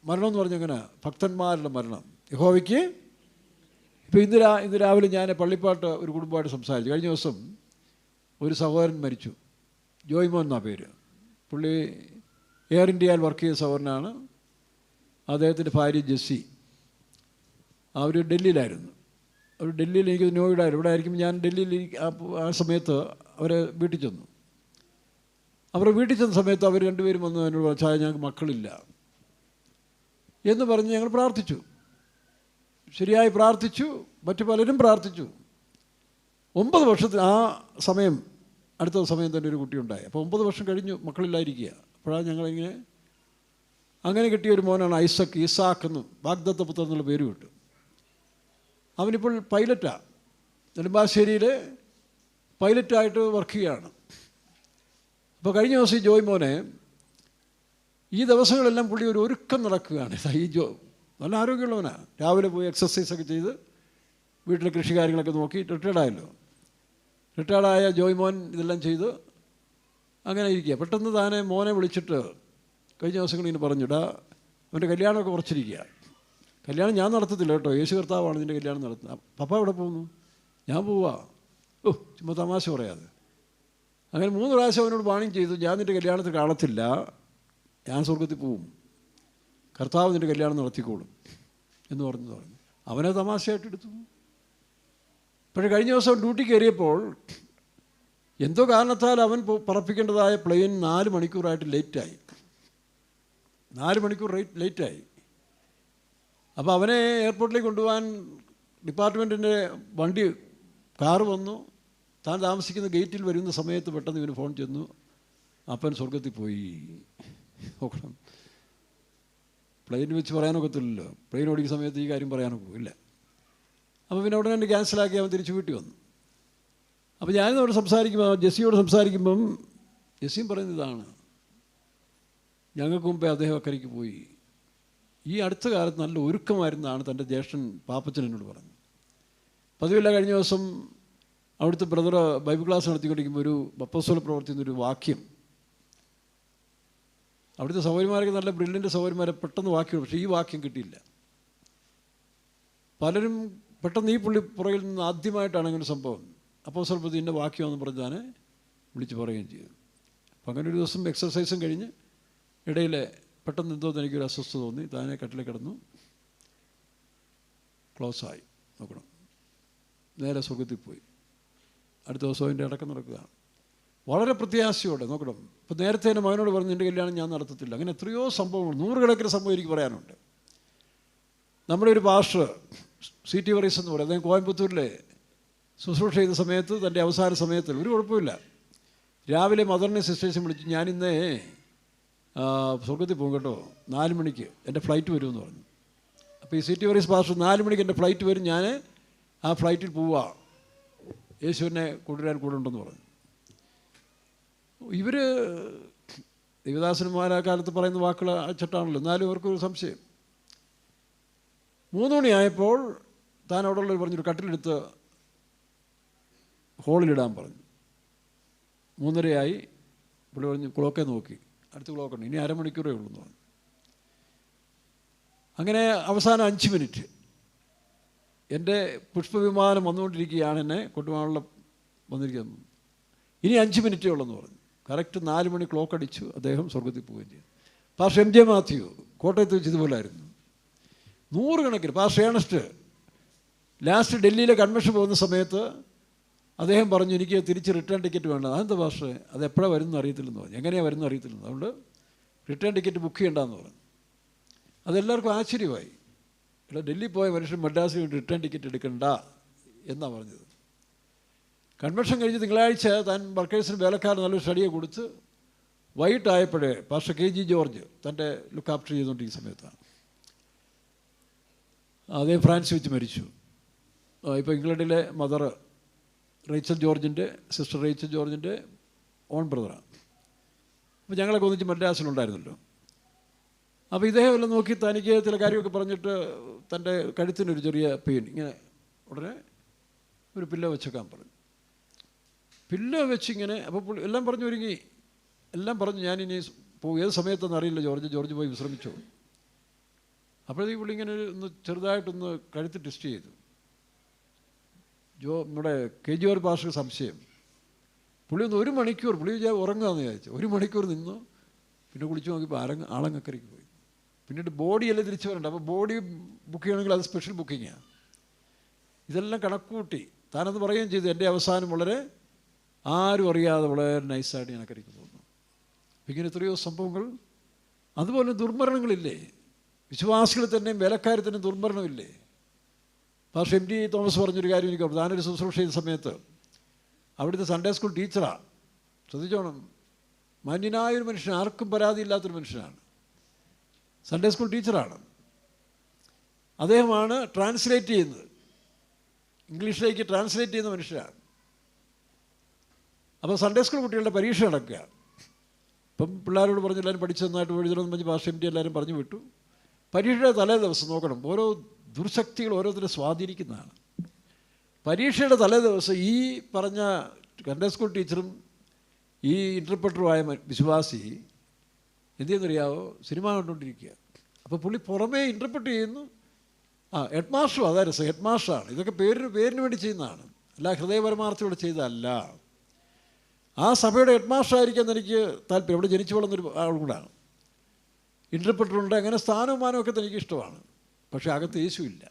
മരണം എന്ന് പറഞ്ഞങ്ങനെ ഭക്തന്മാരുടെ മരണം യഹോവയ്ക്ക്. ഇപ്പോൾ ഇന്ന് രാവിലെ ഞാൻ പള്ളിപ്പാട്ട് ഒരു കുടുംബമായിട്ട് സംസാരിച്ചു. കഴിഞ്ഞ ദിവസം ഒരു സഹോദരൻ മരിച്ചു. ജോയ്മോൻ എന്നാ പേര്. പുള്ളി എയർ ഇന്ത്യയിൽ വർക്ക് ചെയ്ത സഹോദരനാണ്. അദ്ദേഹത്തിൻ്റെ ഭാര്യ ജെസ്സി. അവർ ഡൽഹിയിലായിരുന്നു. അവർ ഡൽഹിയിൽ, എനിക്ക് നോയിഡായിരുന്നു, ഇവിടെ ആയിരിക്കും. ഞാൻ ഡൽഹിയിൽ ആ സമയത്ത് അവരെ വീട്ടിൽ ചെന്നു. അവരെ വീട്ടിൽ ചെന്ന സമയത്ത് അവർ രണ്ടുപേരും വന്നു എന്നോട് പറഞ്ഞു, ഞങ്ങൾക്ക് മക്കളില്ല എന്ന് പറഞ്ഞ് ഞങ്ങൾ പ്രാർത്ഥിച്ചു. ശരിയായി പ്രാർത്ഥിച്ചു. മറ്റു പലരും പ്രാർത്ഥിച്ചു. 9 വർഷത്തിന് ആ സമയം, അടുത്ത സമയം തന്നെ ഒരു കുട്ടി ഉണ്ടായി. അപ്പോൾ 9 വർഷം കഴിഞ്ഞു മക്കളില്ലായിരിക്കുക. അപ്പോഴാണ് ഞങ്ങളിങ്ങനെ അങ്ങനെ കിട്ടിയ ഒരു മോനാണ് ഐസക്, ഈസാക്ക് എന്നും വാഗ്ദത്ത പുത്രൻ എന്നുള്ള പേര് കിട്ടും. അവനിപ്പോൾ പൈലറ്റാണ്. നെടുമ്പാശ്ശേരിയിൽ പൈലറ്റായിട്ട് വർക്ക് ചെയ്യുകയാണ്. അപ്പോൾ കഴിഞ്ഞ ദിവസം ഈ ജോയ് മോനെ ഈ ദിവസങ്ങളെല്ലാം പുള്ളി ഒരു ഒരുക്കം നടക്കുകയാണ്. നല്ല ആരോഗ്യമുള്ളവനാണ്. രാവിലെ പോയി എക്സസൈസൊക്കെ ചെയ്ത് വീട്ടിലെ കൃഷി കാര്യങ്ങളൊക്കെ നോക്കി റിട്ടയർഡായല്ലോ. റിട്ടയർഡായ ജോയ് മോൻ ഇതെല്ലാം ചെയ്ത് അങ്ങനെ ഇരിക്കുക. പെട്ടെന്ന് താനെ മോനെ വിളിച്ചിട്ട് കഴിഞ്ഞ ദിവസങ്ങളിൽ ഇങ്ങനെ പറഞ്ഞിടാ, അവൻ്റെ കല്യാണമൊക്കെ കുറച്ചിരിക്കുക. കല്യാണം ഞാൻ നടത്തത്തില്ല കേട്ടോ, യേശു കർത്താവാണ് നിൻ്റെ കല്യാണം നടത്തുന്നത്. പപ്പ എവിടെ പോകുന്നു? ഞാൻ പോവാ. ചുമ്മാ തമാശ പറയാതെ. അങ്ങനെ 3 പ്രാവശ്യം അവനോട് വാണിംഗ് ചെയ്തു, ഞാൻ നിൻ്റെ കല്യാണത്തിൽ കാണത്തില്ല, ഞാൻ സ്വർഗത്തിൽ പോവും, കർത്താവ് നിൻ്റെ കല്യാണം നടത്തിക്കോളും എന്ന് പറഞ്ഞു. അവനെ തമാശയായിട്ടെടുത്തു. പക്ഷേ കഴിഞ്ഞ ദിവസം ഡ്യൂട്ടി കയറിയപ്പോൾ എന്തോ കാരണത്താൽ അവൻ പറപ്പിക്കേണ്ടതായ പ്ലെയിൻ 4 മണിക്കൂറായിട്ട് ലേറ്റായി. 4 മണിക്കൂർ ലേറ്റായി. അപ്പോൾ അവനെ എയർപോർട്ടിലേക്ക് കൊണ്ടുപോകാൻ ഡിപ്പാർട്ട്മെൻറ്റിൻ്റെ വണ്ടി, കാറ് വന്നു. താൻ താമസിക്കുന്ന ഗേറ്റിൽ വരുന്ന സമയത്ത് പെട്ടെന്ന് ഇവന് ഫോൺ ചെന്നു, അപ്പൻ സ്വർഗത്തിൽ പോയി. നോക്കണം, പ്ലെയിൻ വെച്ച് പറയാനൊക്കത്തില്ലല്ലോ. പ്ലെയിൻ ഓടിക്കുന്ന സമയത്ത് ഈ കാര്യം പറയാനൊക്കെ ഇല്ല. അപ്പോൾ പിന്നെ ഉടനെ തന്നെ ക്യാൻസലാക്കി അവൻ തിരിച്ച് വീട്ടിൽ വന്നു. അപ്പോൾ ഞാനിതോട് സംസാരിക്കുമ്പോൾ, ജെസ്സിയോട് സംസാരിക്കുമ്പം ജെസ്സിയും പറയുന്നത് ഇതാണ്, ഞങ്ങൾക്ക് മുമ്പേ അദ്ദേഹം അക്കരയ്ക്ക് പോയി. ഈ അടുത്ത കാലത്ത് നല്ല ഒരുക്കമായിരുന്നാണ് തൻ്റെ ജ്യേഷ്ഠൻ പാപ്പച്ചൻ എന്നോട് പറഞ്ഞത്. പതിവില്ല, കഴിഞ്ഞ ദിവസം അവിടുത്തെ ബ്രദർ ബൈബിൾ ക്ലാസ് നടത്തിക്കൊണ്ടിരിക്കുമ്പോൾ ഒരു അപ്പോസ്തല പ്രവർത്തിക്കുന്നൊരു വാക്യം, അവിടുത്തെ സഹോദരിമാരൊക്കെ നല്ല ബ്രില്യൻ്റ് സഹോദരിമാരെ പെട്ടെന്ന് വാക്യം, പക്ഷേ ഈ വാക്യം കിട്ടിയില്ല. പലരും പെട്ടെന്ന് ഈ പുറകിൽ നിന്ന് ആദ്യമായിട്ടാണ് അങ്ങനെ സംഭവം. അപ്പോസ്തല പ്രവൃത്തിൻ്റെ വാക്യമെന്ന് പറഞ്ഞ് താനെ വിളിച്ച് പറയുകയും ചെയ്തു. അപ്പം അങ്ങനെ ഒരു ദിവസം എക്സർസൈസും കഴിഞ്ഞ് ഇടയിൽ പെട്ടെന്ന് എന്തോ എനിക്കൊരു അസ്വസ്ഥത തോന്നി. താനെ കട്ടിൽ കിടന്നു, ക്ലോസായി. നോക്കണം, നേരെ സ്വർഗത്തിൽ പോയി. അടുത്ത ദിവസം അതിൻ്റെ അടക്കം നടക്കുകയാണ്. വളരെ പ്രത്യാശയോടെ നോക്കണം. ഇപ്പം നേരത്തെ എൻ്റെ മകനോട് പറഞ്ഞു, എൻ്റെ കല്യാണം ഞാൻ നടത്തത്തില്ല. അങ്ങനെ എത്രയോ സംഭവങ്ങൾ, 100 കണക്കിന് സംഭവം എനിക്ക് പറയാനുണ്ട്. നമ്മുടെ ഒരു പാസ്റ്റർ CT വർഗീസ് എന്ന് പറയും, അദ്ദേഹം കോയമ്പത്തൂരിലെ ശുശ്രൂഷ ചെയ്ത സമയത്ത്, തൻ്റെ അവസാന സമയത്തിൽ ഒരു കുഴപ്പമില്ല, രാവിലെ മദറിനെ സിസ്റ്റേഴ്സും വിളിച്ചു, ഞാനിന്നേ സ്വർഗത്തിൽ പോകും കേട്ടോ, 4 മണിക്ക് എൻ്റെ ഫ്ലൈറ്റ് വരുമെന്ന് പറഞ്ഞു. അപ്പോൾ ഈ സിറ്റി വർഗീസ് പാസ്റ്റർ 4 മണിക്ക് എൻ്റെ ഫ്ലൈറ്റ് വരും, ഞാൻ ആ ഫ്ലൈറ്റിൽ പോവുക, യേശുവിനെ കൊണ്ടുവരാൻ കൂടെ ഉണ്ടെന്ന് പറഞ്ഞു. ഇവർ ദേവദാസന്മാർ ആ കാലത്ത് പറയുന്ന വാക്കുകൾ അച്ചട്ടാണല്ലോ, എന്നാലും ഇവർക്കൊരു സംശയം. 3 മണിയായപ്പോൾ താൻ അവിടെ ഉള്ളവർ പറഞ്ഞൊരു കട്ടിലെടുത്ത് ഹോളിലിടാൻ പറഞ്ഞു. 3:30 പുള്ളി പറഞ്ഞു ക്ലോക്കെ നോക്കി, അടുത്ത ക്ലോക്കുണ്ട്, ഇനി അരമണിക്കൂറേ ഉള്ളൂ എന്ന് പറഞ്ഞു. അങ്ങനെ അവസാനം 5 മിനിറ്റ് എൻ്റെ പുഷ്പവിമാനം വന്നുകൊണ്ടിരിക്കുകയാണ്, എന്നെ കൊണ്ടുപോകാനുള്ള വന്നിരിക്കുന്നത്, ഇനി 5 മിനിറ്റേ ഉള്ളെന്ന് പറഞ്ഞു. കറക്റ്റ് 4 മണി ക്ലോക്ക് അടിച്ചു, അദ്ദേഹം സ്വർഗത്തിൽ പോവുകയും ചെയ്തു. പാസ്റ്റർ MJ മാത്യു കോട്ടയത്ത് വെച്ച് ഇതുപോലായിരുന്നു. 100 കണക്കിന്. പാസ്റ്റർ ഏണസ്റ്റ് ലാസ്റ്റ് ഡൽഹിയിലെ കൺവെൻഷൻ പോകുന്ന സമയത്ത് അദ്ദേഹം പറഞ്ഞു എനിക്ക് തിരിച്ച് റിട്ടേൺ ടിക്കറ്റ് വേണ്ട. അതെന്താ പാസ്റ്ററെ, അത് എപ്പോഴാണ് വരുന്നത് അറിയത്തില്ലെന്ന് പറഞ്ഞു. എങ്ങനെയാണ് വരുന്നത് അറിയത്തില്ലെന്ന്, അതുകൊണ്ട് റിട്ടേൺ ടിക്കറ്റ് ബുക്ക് ചെയ്യേണ്ടെന്ന് പറഞ്ഞു. അതെല്ലാവർക്കും ആശ്ചര്യമായി. ഇവിടെ ഡൽഹി പോയ മനുഷ്യൻ മദ്രാസിൽ വേണ്ടി റിട്ടേൺ ടിക്കറ്റ് എടുക്കണ്ട എന്നാണ് പറഞ്ഞത്. കൺവെൻഷൻ കഴിഞ്ഞ് തിങ്കളാഴ്ച താൻ വർക്കേഴ്സിന് വേലക്കാരൻ നല്ലൊരു സ്റ്റഡിയെ കൊടുത്ത് വൈകിട്ടായപ്പോഴേ പാസ്റ്റർ KG ജോർജ് തൻ്റെ ലുക്ക് ആഫ്റ്റർ ചെയ്തുകൊണ്ടിരിക്കുന്ന സമയത്താണ് അദ്ദേഹം ഫ്രാൻസ് വെച്ച് മരിച്ചു. ഇപ്പോൾ ഇംഗ്ലണ്ടിലെ മദർ റേച്ചൽ ജോർജിൻ്റെ സിസ്റ്റർ റേച്ചൽ ജോർജിൻ്റെ ഓൺ ബ്രദറാണ്. അപ്പോൾ ഞങ്ങളൊക്കെ ഒന്നിച്ച് മദ്രാസിലുണ്ടായിരുന്നല്ലോ. അപ്പോൾ ഇദ്ദേഹം എല്ലാം നോക്കി തനിക്ക് ചില കാര്യമൊക്കെ പറഞ്ഞിട്ട് തൻ്റെ കഴുത്തിനൊരു ചെറിയ പെയിൻ, ഇങ്ങനെ ഉടനെ ഒരു പില്ലോ വെച്ചേക്കാൻ പറഞ്ഞു. പില്ലോ വെച്ചിങ്ങനെ അപ്പോൾ എല്ലാം പറഞ്ഞു ഒരുങ്ങി, എല്ലാം പറഞ്ഞു ഞാനിനി പോകും, ഏത് സമയത്തൊന്നും അറിയില്ല ജോർജ് പോയി വിശ്രമിച്ചോ. അപ്പോഴത്തേക്ക് പുള്ളി ഇങ്ങനെ ഒന്ന് ചെറുതായിട്ടൊന്ന് കഴുത്ത് ടെസ്റ്റ് ചെയ്തു. നമ്മുടെ KG പാസ്റ്റർക്ക് സംശയം. പുള്ളി ഒന്ന് 1 മണിക്കൂർ പുള്ളി ഉറങ്ങാമെന്ന് വിചാരിച്ചു. 1 മണിക്കൂർ നിന്നു, പിന്നെ കുളിച്ച് നോക്കിയപ്പോൾ ആളങ്ങക്കരയ്ക്ക് പോയി. പിന്നീട് ബോഡിയെല്ലാം തിരിച്ചു വരണ്ട. അപ്പോൾ ബോഡി ബുക്ക് ചെയ്യണമെങ്കിൽ അത് സ്പെഷ്യൽ ബുക്കിങ്ങാണ്. ഇതെല്ലാം കണക്കൂട്ടി താനത് പറയുകയും ചെയ്തു. എൻ്റെ അവസാനം വളരെ ആരും അറിയാതെ വളരെ നൈസായിട്ട് ഞാൻ അക്കരയ്ക്ക് പോകുന്നു. ഇങ്ങനെ എത്രയോ സംഭവങ്ങൾ. അതുപോലെ ദുർമരണങ്ങളില്ലേ, വിശ്വാസികളിൽ തന്നെയും വേലക്കാരിൽ തന്നെയും ദുർമരണമില്ലേ. പാസ്റ്റർ MD തോമസ് പറഞ്ഞൊരു കാര്യം എനിക്ക് ഓർമ്മ. താനൊരു ശുശ്രൂഷ ചെയ്ത സമയത്ത് അവിടുത്തെ സൺഡേ സ്കൂൾ ടീച്ചറാണ്, ശ്രദ്ധിച്ചോണം, മാന്യനായൊരു മനുഷ്യൻ, ആർക്കും പരാതിയില്ലാത്തൊരു മനുഷ്യനാണ്, സൺഡേ സ്കൂൾ ടീച്ചറാണ്. അദ്ദേഹമാണ് ട്രാൻസ്ലേറ്റ് ചെയ്യുന്നത്, ഇംഗ്ലീഷിലേക്ക് ട്രാൻസ്ലേറ്റ് ചെയ്യുന്ന മനുഷ്യരാണ്. അപ്പോൾ സൺഡേ സ്കൂൾ കുട്ടികളുടെ പരീക്ഷ നടക്കുക. ഇപ്പം പിള്ളേരോട് പറഞ്ഞു എല്ലാവരും പഠിച്ച് നന്നായിട്ട് എഴുതണമെന്ന് പറഞ്ഞ് പാസ്റ്റർ MD എല്ലാവരും പറഞ്ഞു വിട്ടു. പരീക്ഷയുടെ തലേ ദിവസം നോക്കണം, ഓരോ ദുർശക്തികൾ ഓരോരുത്തരെ സ്വാധീനിക്കുന്നതാണ്. പരീക്ഷയുടെ തലേ ദിവസം ഈ പറഞ്ഞ സൺഡേ സ്കൂൾ ടീച്ചറും ഈ ഇൻ്റർപ്രറ്ററുമായ വിശ്വാസി എന്ത് ചെയ്യുന്നറിയാവോ, സിനിമ കണ്ടുകൊണ്ടിരിക്കുക. അപ്പോൾ പുള്ളി പുറമേ ഇൻ്റർപ്രറ്റ് ചെയ്യുന്നു. ഹെഡ് മാസ്റ്ററും അതാ രസം, ഹെഡ് മാസ്റ്ററാണ്. ഇതൊക്കെ പേരിന് വേണ്ടി ചെയ്യുന്നതാണ്, അല്ല ഹൃദയപരമാർത്ഥയോടെ ചെയ്തതല്ല. ആ സഭയുടെ ഹെഡ് മാസ്റ്റർ ആയിരിക്കാൻ എനിക്ക് താല്പര്യം. ഇവിടെ ജനിച്ചു വളർന്നൊരു ആളും കൂടാണ്, ഇൻ്റർപ്രറ്ററുണ്ട്, അങ്ങനെ സ്ഥാനവും ഒക്കെ എനിക്ക് ഇഷ്ടമാണ്. പക്ഷേ അകത്ത് യേശുവില്ല.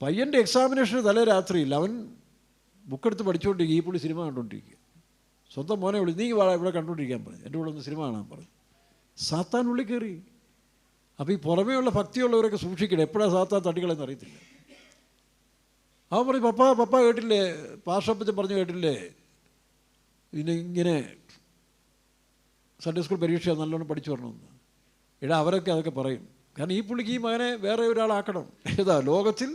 പയ്യൻ്റെ എക്സാമിനേഷന് തലേ രാത്രിയിൽ അവൻ ബുക്കെടുത്ത് പഠിച്ചുകൊണ്ടിരിക്കുക, ഈ പുള്ളി സിനിമ കണ്ടുകൊണ്ടിരിക്കുക. സ്വന്തം മോനെ വിളി, നീ വാ ഇവിടെ കണ്ടുകൊണ്ടിരിക്കാൻ പറഞ്ഞു, എൻ്റെ കൂടെ ഒന്ന് സിനിമ കാണാൻ പറഞ്ഞു. സാത്താൻ ഉള്ളിൽ കയറി. അപ്പോൾ ഈ പുറമേയുള്ള ഭക്തിയുള്ളവരൊക്കെ സൂക്ഷിക്കണം, എപ്പോഴാണ് സാത്താൻ തട്ടികളെന്ന് അറിയത്തില്ല. അവൻ പറയും പപ്പ കേട്ടില്ലേ, പാസ്റ്റപ്പച്ചൻ പറഞ്ഞു കേട്ടില്ലേ, ഇങ്ങനെ സൺഡേ സ്കൂൾ പരീക്ഷ നല്ലോണം പഠിച്ചു വരണമെന്ന്. എടാ അവരൊക്കെ അതൊക്കെ പറയും. കാരണം ഈ പുള്ളിക്ക് ഈ മകനെ വേറെ ഒരാളാക്കണം. ഏതാ ലോകത്തിൽ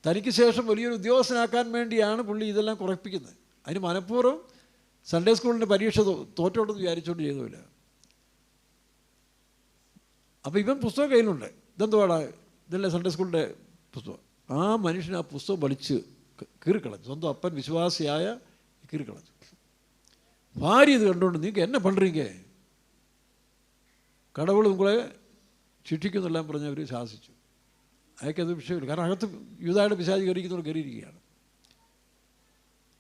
തനിക്ക് ശേഷം വലിയൊരു ഉദ്യോഗസ്ഥനാക്കാൻ വേണ്ടിയാണ് പുള്ളി ഇതെല്ലാം കുറപ്പിക്കുന്നത്. അതിന് മനഃപൂർവ്വം സൺഡേ സ്കൂളിൻ്റെ പരീക്ഷ തോറ്റോട്ടെന്ന് വിചാരിച്ചുകൊണ്ട് ചെയ്തില്ല. അപ്പോൾ ഇവൻ പുസ്തകം കയ്യിലുണ്ട്, ഇതെന്തുവാടാ, ഇതല്ലേ സൺഡേ സ്കൂളിൻ്റെ പുസ്തകം. ആ മനുഷ്യൻ ആ പുസ്തകം വലിച്ച് കീറിക്കളഞ്ഞു, സ്വന്തം അപ്പൻ വിശ്വാസിയായ കീറിക്കളഞ്ഞു. ഭാര്യ ഇത് കണ്ടുകൊണ്ട് നിങ്ങൾക്ക് എന്നെ പണ്ടറിക്കേ, കടവുൾ നിങ്ങളെ ശിക്ഷിക്കുന്നെല്ലാം പറഞ്ഞ് അവർ ശാസിച്ചു. അയാൾക്കത് വിഷയമില്ല, കാരണം അകത്ത് യൂദായുടെ പിശാച് കയറിയിരിക്കുകയാണ്.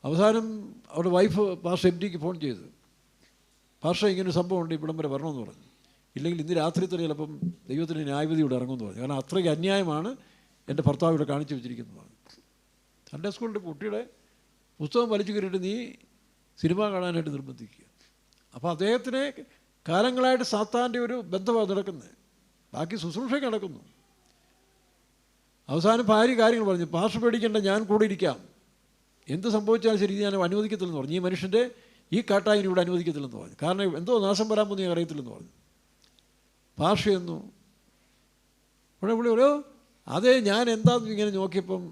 അവസാനം അവരുടെ വൈഫ് പാസ്റ്റർ MDക്ക് ഫോൺ ചെയ്തു, പാസ്റ്റർ ഇങ്ങനെ ഒരു സംഭവം ഉണ്ട്, ഇവിടം വരെ വരണമെന്ന് പറഞ്ഞു. ഇല്ലെങ്കിൽ ഇന്ന് രാത്രി തന്നെ ചിലപ്പം ദൈവത്തിന് ന്യായവിധി ഇവിടെ ഇറങ്ങുമെന്ന് പറഞ്ഞു. കാരണം അത്രയ്ക്ക് അന്യായമാണ് എൻ്റെ ഭർത്താവ് ഇവിടെ കാണിച്ചു വെച്ചിരിക്കുന്നത്. സൺഡേ സ്കൂളിൻ്റെ കുട്ടിയുടെ പുസ്തകം വലിച്ചു കയറിയിട്ട് നീ സിനിമ കാണാനായിട്ട് നിർബന്ധിക്കുക. അപ്പോൾ അദ്ദേഹത്തിനെ കാലങ്ങളായിട്ട് സാത്താൻ്റെ ഒരു ബന്ധമാണ് നടക്കുന്നത്, ബാക്കി ശുശ്രൂഷ നടക്കുന്നു. അവസാനം ഭാര്യ കാര്യങ്ങൾ പറഞ്ഞു, പാസ്റ്റർ പേടിക്കേണ്ട, ഞാൻ കൂടെ ഇരിക്കാം, എന്ത് സംഭവിച്ചാലും ശരി ഞാൻ അനുവദിക്കത്തില്ലെന്ന് പറഞ്ഞു. ഈ മനുഷ്യൻ്റെ ഈ കാട്ടായിന് ഇവിടെ അനുവദിക്കത്തില്ലെന്ന് പറഞ്ഞു. കാരണം എന്തോ നാശം വരാൻ പോകുന്ന അറിയത്തില്ലെന്ന് പറഞ്ഞു. പാസ്റ്റർ എന്നു ഇവിടെ പുള്ളി ഒരു അതേ ഞാൻ എന്താണെന്ന് ഇങ്ങനെ നോക്കിയപ്പം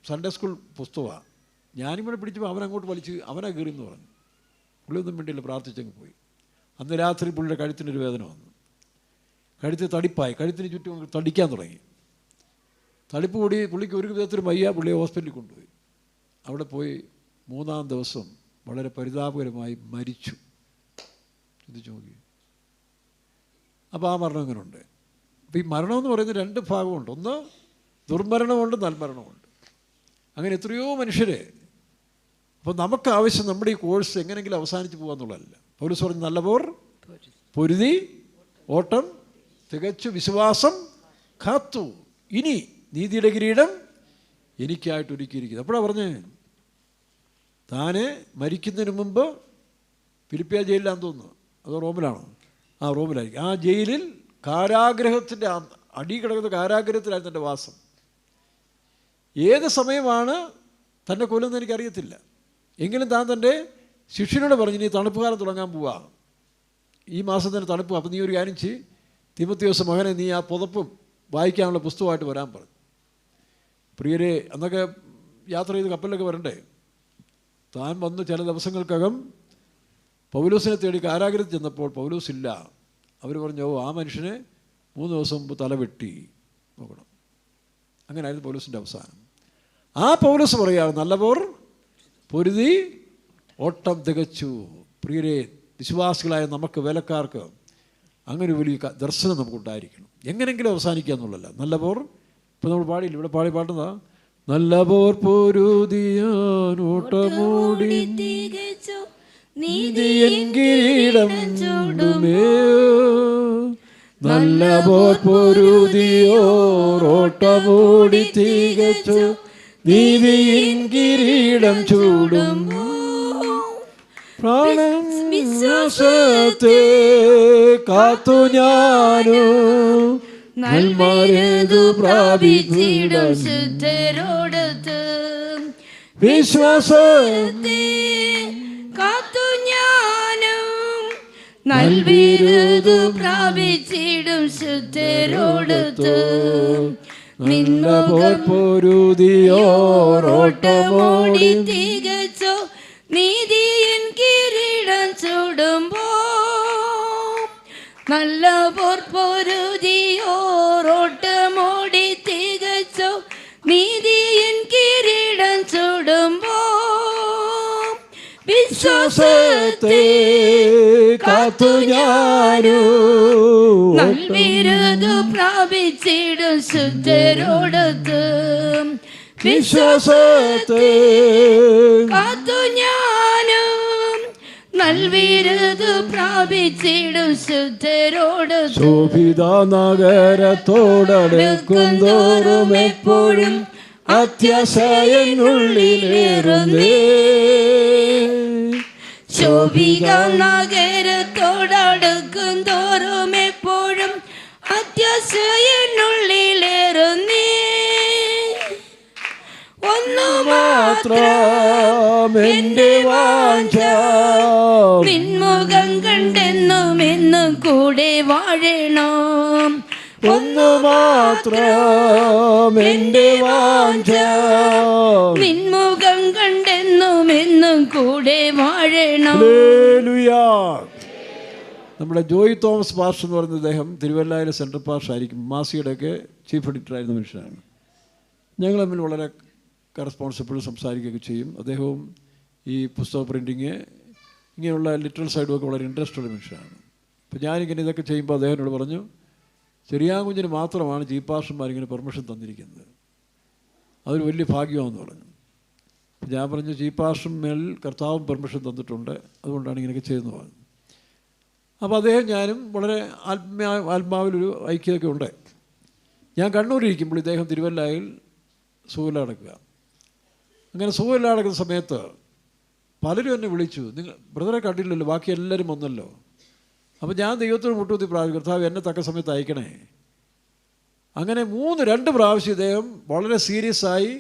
സൺഡേ സ്കൂൾ പുസ്തകമാണ്. ഞാനിവിടെ പിടിച്ചപ്പോൾ അവനങ്ങോട്ട് വലിച്ച് അവനാ കയറിയെന്ന് പറഞ്ഞു. പുള്ളിയൊന്നും വേണ്ടിയില്ല, പ്രാർത്ഥിച്ചങ്ങ് പോയി. അന്ന് രാത്രി പുള്ളിയുടെ കഴുത്തിനൊരു വേദന വന്നു, കഴുത്ത് തടിപ്പായി, കഴുത്തിന് ചുറ്റും തടിക്കാൻ തുടങ്ങി. തടിപ്പ് കൂടി പുള്ളിക്ക് ഒരു വിധത്തിലും വയ്യ. പുള്ളിയെ ഹോസ്പിറ്റലിൽ കൊണ്ടുപോയി. അവിടെ പോയി 3-ാം ദിവസം വളരെ പരിതാപകരമായി മരിച്ചു. ചിന്തിച്ചു നോക്കി. അപ്പോൾ ആ മരണം ഇങ്ങനെയുണ്ട്. അപ്പോൾ ഈ മരണമെന്ന് പറയുന്നത് 2 ഭാഗമുണ്ട്. ഒന്ന് ദുർമരണമുണ്ട്, നൽമരണമുണ്ട്. അങ്ങനെ എത്രയോ മനുഷ്യരെ. അപ്പോൾ നമുക്ക് ആവശ്യം നമ്മുടെ ഈ കോഴ്സ് എങ്ങനെയെങ്കിലും അവസാനിച്ച് പോകാന്നുള്ളതല്ല. പൗലോസ് പറഞ്ഞു, നല്ല പോർ പൊരുതി ഓട്ടം തികച്ചു വിശ്വാസം കാത്തു, ഇനി നീതിയുടെ കിരീടം എനിക്കായിട്ട് ഒരുക്കിയിരിക്കുന്നത്. അപ്പോഴാണ് പറഞ്ഞേ, താനെ മരിക്കുന്നതിന് മുമ്പ് ഫിലിപ്പിയ ജയിലിലാന്ന് തോന്നുന്നു, അതോ റോമിലാണോ? റോമിലായിരിക്കും. ആ ജയിലിൽ കാരാഗ്രഹത്തിൻ്റെ അടി കിടക്കുന്ന കാരാഗ്രഹത്തിലായിരുന്നു എൻ്റെ വാസം. ഏത് സമയമാണ് തന്നെ കൊല്ലുന്നത് എനിക്കറിയത്തില്ല. എങ്കിലും താൻ തൻ്റെ ശിഷ്യനോട് പറഞ്ഞു, നീ തണുപ്പ് കാലം തുടങ്ങാൻ പോവാ, ഈ മാസം തന്നെ തണുപ്പ്. അപ്പം നീ ഒരു കാര്യം ചെയ്യ്, തിമോത്തിയോസ് മകനെ, നീ ആ പുതപ്പും വായിക്കാനുള്ള പുസ്തകമായിട്ട് വരാൻ പറഞ്ഞു. പ്രിയരെ, അന്നൊക്കെ യാത്ര ചെയ്ത് കപ്പലിലൊക്കെ വരണ്ടേ. താൻ വന്ന് ചില ദിവസങ്ങൾക്കകം പൗലോസിനെ തേടി കാരാഗ്രഹത്തിൽ ചെന്നപ്പോൾ പൗലോസ് ഇല്ല. അവർ പറഞ്ഞു, ആ മനുഷ്യനെ 3 ദിവസം മുമ്പ് തലവെട്ടി നോക്കണം. അങ്ങനെയായിരുന്നു പൗലോസിൻ്റെ അവസാനം. ആ പൗലോസ് പറയുകയാണ്, നല്ല പോർ പൊരുതി ഓട്ടം തികച്ചു. പ്രിയരെ, വിശ്വാസികളായ നമുക്ക്, വേലക്കാർക്ക് അങ്ങനെ വലിയ ദർശനം നമുക്കുണ്ടായിരിക്കണം. എങ്ങനെയെങ്കിലും അവസാനിക്കുക എന്നുള്ളതല്ല. നല്ല പോർ, ഇപ്പം നമ്മൾ പാടിയില്ല, ഇവിടെ പാടുന്നതാ, നല്ല പോർ പൊരുതിയാൻ ഓട്ടമോടി നീതിയൻ കിരീടം ചൂടുമേ. നല്ല പോർ പൊരുതിയോർ ഓട്ടമോടി തികച്ചു നീതിയിൻ കിരീടം ചൂടുമോ. പ്രാണൻ വിശ്വാസത്തെ കാത്തു ഞാനോ നൽമാരേതു പ്രാപിച്ചിടും ശുദ്ധരോടത്ത്. വിശ്വാസത്തെ കാത്തു ഞാനും നൽവിരുതു പ്രാപിച്ചിടും ശുദ്ധരോടത്ത്. നിന്ന പൊരുതിയോർ ഓട്ടമോടി തികച്ചോ നീതിയിൻ കിരീടം ചൂടുമ്പോ. നല്ല പൊരുതിയോർ ഓട്ടമോടി തികച്ചോ നീതിയിൻ കിരീടം ചൂടുമ്പോ. വിശ്വാസത്തെ കാത്തു ഞാനോ നൽവിരുതു പ്രാപിച്ചിടും ശുദ്ധരോടത്ത്. വിശ്വാസത്തെ കാത്തു ഞാനും നൽവിരുതു പ്രാപിച്ചിടും ശുദ്ധരോടത്ത്. ശോഭിത നഗരത്തോടടുക്കും തോറും എപ്പോഴും അത്യാശയനുള്ളിലേറുന്നേ. ശോഭിക നഗരത്തോടടുക്കും തോറും എപ്പോഴും അത്യാശയനുള്ളിലേറുന്നേ. ഒന്നു മാത്രം എന്റെ വാഞ്ച നിൻമുഖം കണ്ടെന്നും എന്നും കൂടെ വാഴണം. ഒന്നു മാത്രം എന്റെ വാഞ്ച നിൻമുഖം കണ്ടെന്നും എന്നും കൂടെ വാഴണം. ഹല്ലേലൂയ. നമ്മുടെ ജോയി തോമസ് പാസ്റ്റർ എന്ന് പറയുന്ന അദ്ദേഹം തിരുവല്ലയിലെ സെൻട്രൽ പാസ്റ്റർ ആയിരിക്കും. മാസികയുടെയൊക്കെ ചീഫ് എഡിറ്ററായിരുന്ന മനുഷ്യനാണ്. ഞങ്ങൾ തമ്മിൽ വളരെ കറസ്പോൺസിബിൾ സംസാരിക്കുകയൊക്കെ ചെയ്യും. അദ്ദേഹവും ഈ പുസ്തക പ്രിൻറ്റിങ് ഇങ്ങനെയുള്ള ലിറ്ററൽ സൈഡുമൊക്കെ വളരെ ഇൻട്രസ്റ്റ് ഉള്ള മനുഷ്യനാണ്. അപ്പോൾ ഞാനിങ്ങനെ ഇതൊക്കെ ചെയ്യുമ്പോൾ അദ്ദേഹത്തിനോട് പറഞ്ഞു, ചെറിയാങ്കുഞ്ഞിന് മാത്രമാണ് ചീഫ് പാസ്റ്റർമാരിങ്ങനെ പെർമിഷൻ തന്നിരിക്കുന്നത്, അതൊരു വലിയ ഭാഗ്യമാണെന്ന് പറഞ്ഞു. അപ്പോൾ ഞാൻ പറഞ്ഞു, ചീഫ് പാസ്റ്റർ മേൽ കർത്താവും പെർമിഷൻ തന്നിട്ടുണ്ട്, അതുകൊണ്ടാണ് ഇങ്ങനെയൊക്കെ ചെയ്യുന്നത് പറഞ്ഞു. അപ്പോൾ അദ്ദേഹം ഞാനും വളരെ ആത്മാവിലൊരു ഐക്യമൊക്കെ ഉണ്ട്. ഞാൻ കണ്ണൂരിരിക്കുമ്പോൾ ഇദ്ദേഹം തിരുവല്ലയിൽ സുഖമില്ല നടക്കുക. അങ്ങനെ സുഖമില്ല നടക്കുന്ന സമയത്ത് പലരും എന്നെ വിളിച്ചു, നിങ്ങൾ ബ്രദറെ കണ്ടില്ലല്ലോ, ബാക്കി എല്ലാവരും വന്നല്ലോ. അപ്പോൾ ഞാൻ ദൈവത്തോട് മുട്ടുകുത്തി പ്രാർത്ഥിച്ചു, കർത്താവ് എന്നെ തക്ക സമയത്ത് അയക്കണേ. അങ്ങനെ 2 പ്രാവശ്യം ഇദ്ദേഹം വളരെ സീരിയസ് ആയി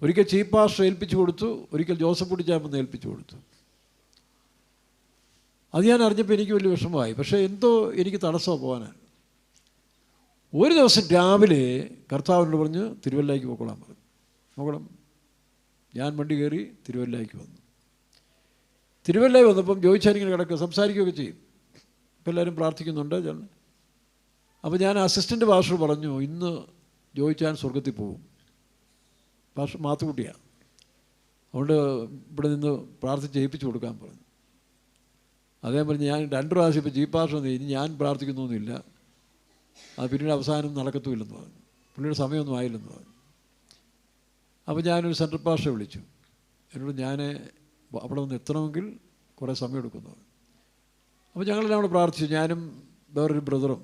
ഒരിക്കൽ ചീഫ് പാസ്റ്റർ ഏൽപ്പിച്ചു കൊടുത്തു, ഒരിക്കൽ ജോസഫ് കുട്ടിച്ചാമെന്ന് ഏൽപ്പിച്ചു കൊടുത്തു. അത് ഞാൻ അറിഞ്ഞപ്പോൾ എനിക്ക് വലിയ വിഷമമായി. പക്ഷേ എന്തോ എനിക്ക് തടസ്സമാണ് പോകാനാണ്. ഒരു ദിവസം രാവിലെ കർത്താവിനോട് പറഞ്ഞ് തിരുവല്ലയ്ക്ക് പോയിക്കൊള്ളാൻ പറഞ്ഞു. നോക്കണം, ഞാൻ വണ്ടി കയറി തിരുവല്ലയ്ക്ക് വന്നു. തിരുവല്ലയിൽ വന്നപ്പം ജോയിച്ചാനിങ്ങനെ കിടക്കുക, സംസാരിക്കുകയൊക്കെ ചെയ്യും. ഇപ്പം എല്ലാവരും പ്രാർത്ഥിക്കുന്നുണ്ട്. അപ്പോൾ ഞാൻ അസിസ്റ്റൻ്റ് പാസ്റ്റർ പറഞ്ഞു, ഇന്ന് ജോയിച്ചാൻ സ്വർഗത്തിൽ പോകും. പാസ്റ്റർ മാത്തുക്കുട്ടിയാണ്, അതുകൊണ്ട് ഇവിടെ നിന്ന് പ്രാർത്ഥിച്ച് ഏൽപ്പിച്ചു കൊടുക്കാൻ പറഞ്ഞു. അദ്ദേഹം പറഞ്ഞു, ഞാൻ 2 പ്രാവശ്യം ഇപ്പോൾ ചീഫ് പാസ്റ്റർ വന്നു, ഇനി ഞാൻ പ്രാർത്ഥിക്കുന്നൊന്നുമില്ല, അത് പിന്നീട് അവസാനം നടക്കത്തുമില്ലെന്ന് പറഞ്ഞു. പുള്ളിയുടെ സമയമൊന്നും ആയില്ലെന്ന് പറഞ്ഞു. അപ്പോൾ ഞാനൊരു സെൻട്രൽ പാസ്റ്ററെ വിളിച്ചു. എന്നോട് ഞാൻ അവിടെ നിന്ന് എത്തണമെങ്കിൽ കുറേ സമയം എടുക്കുന്നു. അപ്പോൾ ഞങ്ങളെല്ലാം അവിടെ പ്രാർത്ഥിച്ചു. ഞാനും വേറൊരു ബ്രദറും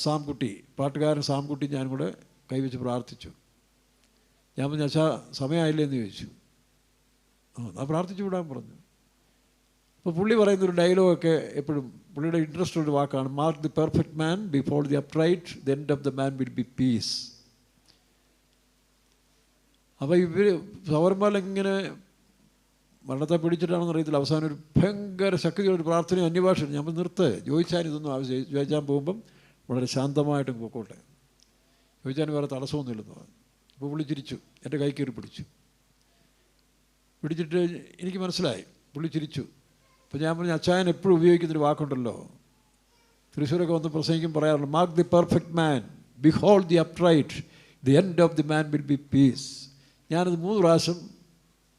സാംകുട്ടി, പാട്ടുകാരൻ സാംകുട്ടി, ഞാനും കൂടെ കൈവച്ച് പ്രാർത്ഥിച്ചു. ഞാൻ പറഞ്ഞു, അച്ഛാ സമയമായില്ലേ എന്ന് ചോദിച്ചു. എന്നാൽ പ്രാർത്ഥിച്ചു വിടാൻ പറഞ്ഞു. അപ്പോൾ പുള്ളി പറയുന്നൊരു ഡയലോഗൊക്കെ എപ്പോഴും പുള്ളിയുടെ ഇൻട്രസ്റ്റ് ഉള്ള വാക്കാണ്, mark the perfect man before the upright, the end of the man will be peace. അപ്പോൾ ഇവർ സൗരന്മാരിങ്ങനെ മരണത്തെ പിടിച്ചിട്ടാണെന്ന് അറിയത്തില്ല, അവസാനം ഒരു ഭയങ്കര ശക്തിയുള്ളൊരു പ്രാർത്ഥനയും അന്യഭാഷ. ഞാൻ നിർത്ത്, ചോദിച്ചാൽ ഇതൊന്നും ആവശ്യം, ചോദിച്ചാൽ പോകുമ്പം വളരെ ശാന്തമായിട്ടും പൊക്കോട്ടെ, ചോദിച്ചാൽ വേറെ തടസ്സമൊന്നുമില്ലെന്ന് പറഞ്ഞു. അപ്പോൾ പുള്ളി ചിരിച്ചു, എൻ്റെ കൈ കയറി പിടിച്ചിട്ട് എനിക്ക് മനസ്സിലായി, പുള്ളി ചിരിച്ചു. അപ്പോൾ ഞാൻ പറഞ്ഞു, അച്ചായൻ എപ്പോഴും ഉപയോഗിക്കുന്നൊരു വാക്കുണ്ടല്ലോ, തൃശ്ശൂരൊക്കെ വന്ന് പ്രസംഗിക്കും പറയാറുണ്ട്, mark the perfect man behold the upright, the end of the man will be peace. ഞാനത് 3 പ്രാവശ്യം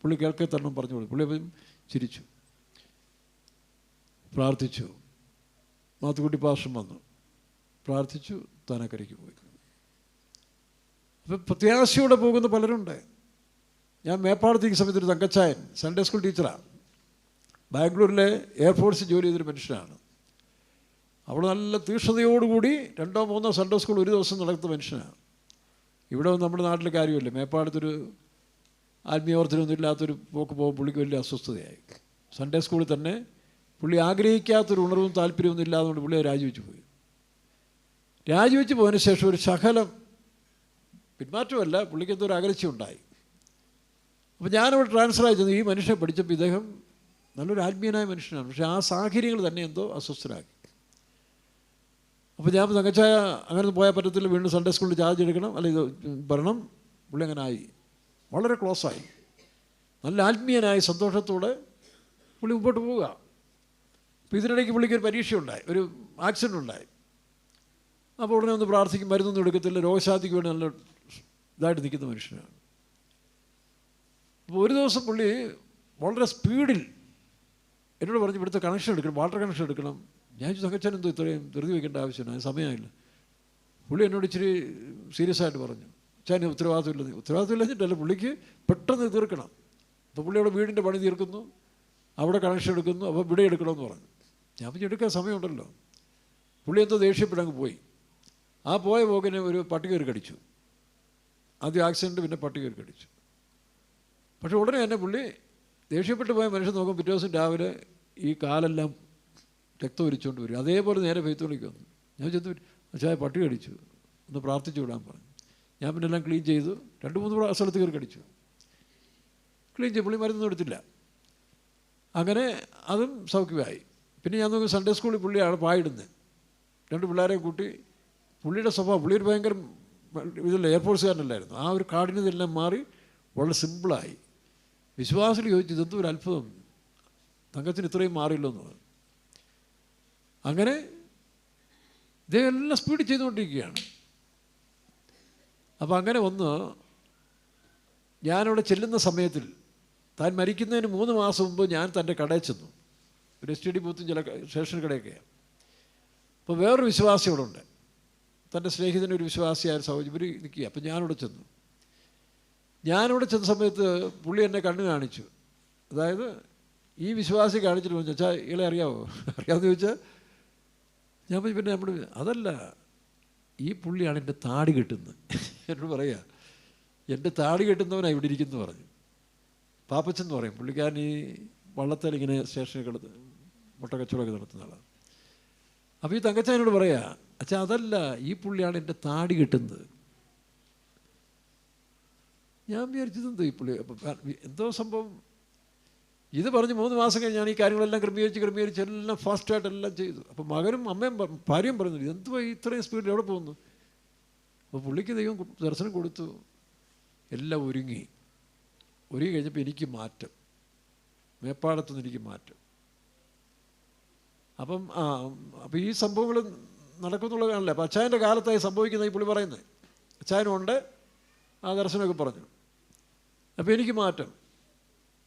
പുള്ളി കേൾക്കെ തന്നെ പറഞ്ഞു കൊടുത്തു. പുള്ളി ചിരിച്ചു, പ്രാർത്ഥിച്ചു. മാത്തുക്കുട്ടി പാസ്റ്റർ വന്നു, പ്രാർത്ഥിച്ചു, താനക്കരയ്ക്ക് പോയി. അപ്പം പ്രത്യാശയോടെ പോകുന്ന പലരുണ്ട്. ഞാൻ മേപ്പാടത്തേക്ക് സമയത്ത് ഒരു തങ്കച്ചായൻ സൺഡേ സ്കൂൾ ടീച്ചറാണ്, ബാംഗ്ലൂരിലെ എയർഫോഴ്സിൽ ജോലി ചെയ്തൊരു മനുഷ്യനാണ്. അവിടെ നല്ല തീക്ഷ്ണതയോടുകൂടി 2 or 3 സൺഡേ സ്കൂൾ ഒരു ദിവസം നടത്തുന്ന മനുഷ്യനാണ്. ഇവിടെ നമ്മുടെ നാട്ടിലെ കാര്യമല്ലേ, മേപ്പാടത്തൊരു ആത്മീയവർദ്ധനൊന്നും ഇല്ലാത്തൊരു പോക്ക് പോകുമ്പോൾ പുള്ളിക്ക് വലിയ അസ്വസ്ഥതയായി. സൺഡേ സ്കൂളിൽ തന്നെ പുള്ളി ആഗ്രഹിക്കാത്തൊരു ഉണർവും താല്പര്യമൊന്നും ഇല്ലാതുകൊണ്ട് പുള്ളിയെ രാജിവെച്ച് പോയി. രാജിവെച്ച് പോയതിന് ശേഷം ഒരു ശകലം പിന്മാറ്റമല്ല, പുള്ളിക്ക് എന്തോ ഒരു അകൽച്ച ഉണ്ടായി. അപ്പോൾ ഞാനവിടെ ട്രാൻസ്ഫർ ആയി ചെന്നു. ഈ മനുഷ്യനെ പഠിച്ചപ്പോൾ ഇദ്ദേഹം നല്ലൊരു ആത്മീയനായ മനുഷ്യനാണ്, പക്ഷേ ആ സാഹചര്യങ്ങൾ തന്നെ എന്തോ അസ്വസ്ഥരാക്കി. അപ്പോൾ ഞാൻ തങ്കച്ചായ അങ്ങനെ പോയാൽ പറ്റത്തില്ല, വീണ്ടും സൺഡേ സ്കൂളിൽ ചാർജ് എടുക്കണം, അല്ല ഇത് വരണം. പുള്ളി അങ്ങനെ ആയി, വളരെ ക്ലോസായി, നല്ല ആത്മീയനായി സന്തോഷത്തോടെ പുള്ളി മുമ്പോട്ട് പോവുക. അപ്പോൾ ഇതിനിടയ്ക്ക് പുള്ളിക്കൊരു പരീക്ഷയുണ്ടായി, ഒരു ആക്സിഡൻ്റ് ഉണ്ടായി. അപ്പോൾ ഉടനെ ഒന്ന് പ്രാർത്ഥിക്കും, മരുന്നൊന്നും എടുക്കത്തില്ല, രോഗശാന്തിക്ക് വേണ്ടി നല്ല ഇതായിട്ട് നിൽക്കുന്ന മനുഷ്യനാണ്. അപ്പോൾ ഒരു ദിവസം പുള്ളി വളരെ സ്പീഡിൽ എന്നോട് പറഞ്ഞു, ഇവിടുത്തെ കണക്ഷൻ എടുക്കണം, വാട്ടർ കണക്ഷൻ എടുക്കണം. ഞാൻ തങ്കച്ചാൻ എന്തോ ഇത്രയും ധൃതി വയ്ക്കേണ്ട ആവശ്യമില്ല, അതിന് സമയമായില്ല. പുള്ളി എന്നോട് ഇച്ചിരി സീരിയസ് ആയിട്ട് പറഞ്ഞു, ചാൻ ഉത്തരവാദിത്തമില്ലെന്നിട്ടല്ല, പുള്ളിക്ക് പെട്ടെന്ന് തീർക്കണം. അപ്പോൾ പുള്ളി അവിടെ വീടിൻ്റെ പണി തീർക്കുന്നു, അവിടെ കണക്ഷൻ എടുക്കുന്നു, അപ്പോൾ ഇവിടെ എടുക്കണമെന്ന് പറഞ്ഞു. ഞാൻ പിന്നെ എടുക്കാൻ സമയമുണ്ടല്ലോ. പുള്ളി എന്തോ ദേഷ്യപ്പെട്ടങ്ങ് പോയി. ആ പോയ പോക്കിന് ഒരു പട്ടി കയറി കടിച്ചു. ആദ്യം ആക്സിഡൻറ്റ്, പിന്നെ പട്ടി കയറി കടിച്ചു. പക്ഷേ ഉടനെ തന്നെ പുള്ളി ദേഷ്യപ്പെട്ട് പോയ മനുഷ്യൻ നോക്കും, പിറ്റേ ദിവസം രാവിലെ ഈ കാലെല്ലാം രക്തം ഒലിച്ചുകൊണ്ട് വരും. അതേപോലെ നേരെ ഫെയ്ത്തോളിക്ക് വന്നു. ഞാൻ ചെന്ന്, അച്ഛായ പട്ടി കടിച്ചു, ഒന്ന് പ്രാർത്ഥിച്ചു വിടാൻ പറഞ്ഞു. ഞാൻ പിന്നെ എല്ലാം ക്ലീൻ ചെയ്തു. 2-3 സ്ഥലത്ത് കയറി കടിച്ചു, ക്ലീൻ ചെയ്ത് പുള്ളി മരുന്നൊന്നും എടുത്തില്ല. അങ്ങനെ അതും സൗഖ്യമായി. പിന്നെ ഞാൻ നോക്കി സൺഡേ സ്കൂളിൽ പുള്ളിയാണ് പായിടുന്നത്. 2 പിള്ളേരെ കൂട്ടി. പുള്ളിയുടെ സ്വഭാവം, പുള്ളി ഒരു ഭയങ്കര ഇതില്ല, എയർഫോഴ്സുകാരനല്ലായിരുന്നു. ആ ഒരു കാഠിന്യതെല്ലാം മാറി വളരെ സിമ്പിളായി. വിശ്വാസികൾ ചോദിച്ചു, ഇതെന്തോ ഒരു അത്ഭുതം, തങ്കത്തിന് ഇത്രയും മാറിയില്ലോ എന്ന് പറഞ്ഞു. അങ്ങനെ ഇതെല്ലാം സ്പീഡ് ചെയ്തുകൊണ്ടിരിക്കുകയാണ്. അപ്പോൾ അങ്ങനെ വന്ന് ഞാനവിടെ ചെല്ലുന്ന സമയത്തിൽ, താൻ മരിക്കുന്നതിന് 3 മാസം മുമ്പ് ഞാൻ തൻ്റെ കടയിൽ ചെന്നു. ഒരു STD ബൂത്തും ചില സ്റ്റേഷൻ കടയൊക്കെയാണ്. അപ്പോൾ വേറൊരു വിശ്വാസി ഇവിടെ ഉണ്ട്, തൻ്റെ സ്നേഹിതനൊരു വിശ്വാസിയായ സഹോദരി, ഇവർ നിൽക്കുക. അപ്പോൾ ഞാനിവിടെ ചെന്നു. ഞാനിവിടെ ചെന്ന സമയത്ത് പുള്ളി എന്നെ കണ്ണ് കാണിച്ചു. അതായത് ഈ വിശ്വാസി കാണിച്ചിട്ട് പറഞ്ഞു, വെച്ചാൽ ഇയാളെ അറിയാമോ? അറിയാമെന്ന് ചോദിച്ചാൽ ഞാൻ പിന്നെ നമ്മൾ അതല്ല, ഈ പുള്ളിയാണ് എൻ്റെ താടി കെട്ടുന്നത്. എന്നോട് പറയുക, എൻ്റെ താടി കെട്ടുന്നവനാണ് ഇവിടെ ഇരിക്കുന്നു പറഞ്ഞു. പാപ്പച്ചൻ എന്ന് പറയും, പുള്ളിക്കാരൻ ഈ വള്ളത്തിൽ ഇങ്ങനെ സ്റ്റേഷനിൽ മുട്ട കച്ചവടമൊക്കെ നടത്തുന്ന ആളാണ്. അപ്പോൾ ഈ തങ്കച്ചാനോട് പറയാ, അച്ഛാ അതല്ല, ഈ പുള്ളിയാണ് എൻ്റെ താടി കെട്ടുന്നത്. ഞാൻ വിചാരിച്ചതെന്തോ ഈ പുള്ളി, എന്തോ സംഭവം. ഇത് പറഞ്ഞ് 3 മാസം കഴിഞ്ഞ് ഞാൻ ഈ കാര്യങ്ങളെല്ലാം ക്രമീകരിച്ച് എല്ലാം ഫാസ്റ്റായിട്ട് എല്ലാം ചെയ്തു. അപ്പോൾ മകനും അമ്മയും ഭാര്യയും പറഞ്ഞു, എന്തുവാ ഇത്രയും സ്പീഡിൽ എവിടെ പോകുന്നു? അപ്പോൾ പുള്ളിക്ക് ദൈവം ദർശനം കൊടുത്തു. എല്ലാം ഒരുങ്ങി കഴിഞ്ഞപ്പോൾ എനിക്ക് മാറ്റം, മേപ്പാടത്തുനിന്ന് എനിക്ക് മാറ്റം. അപ്പോൾ ഈ സംഭവങ്ങൾ നടക്കുന്നുള്ളതാണല്ലേ. അപ്പോൾ അച്ചായൻ്റെ കാലത്തായി സംഭവിക്കുന്ന ഈ പുള്ളി പറയുന്നത്, അച്ചായനുണ്ട് ആ ദർശനമൊക്കെ പറഞ്ഞു. അപ്പോൾ എനിക്ക് മാറ്റം,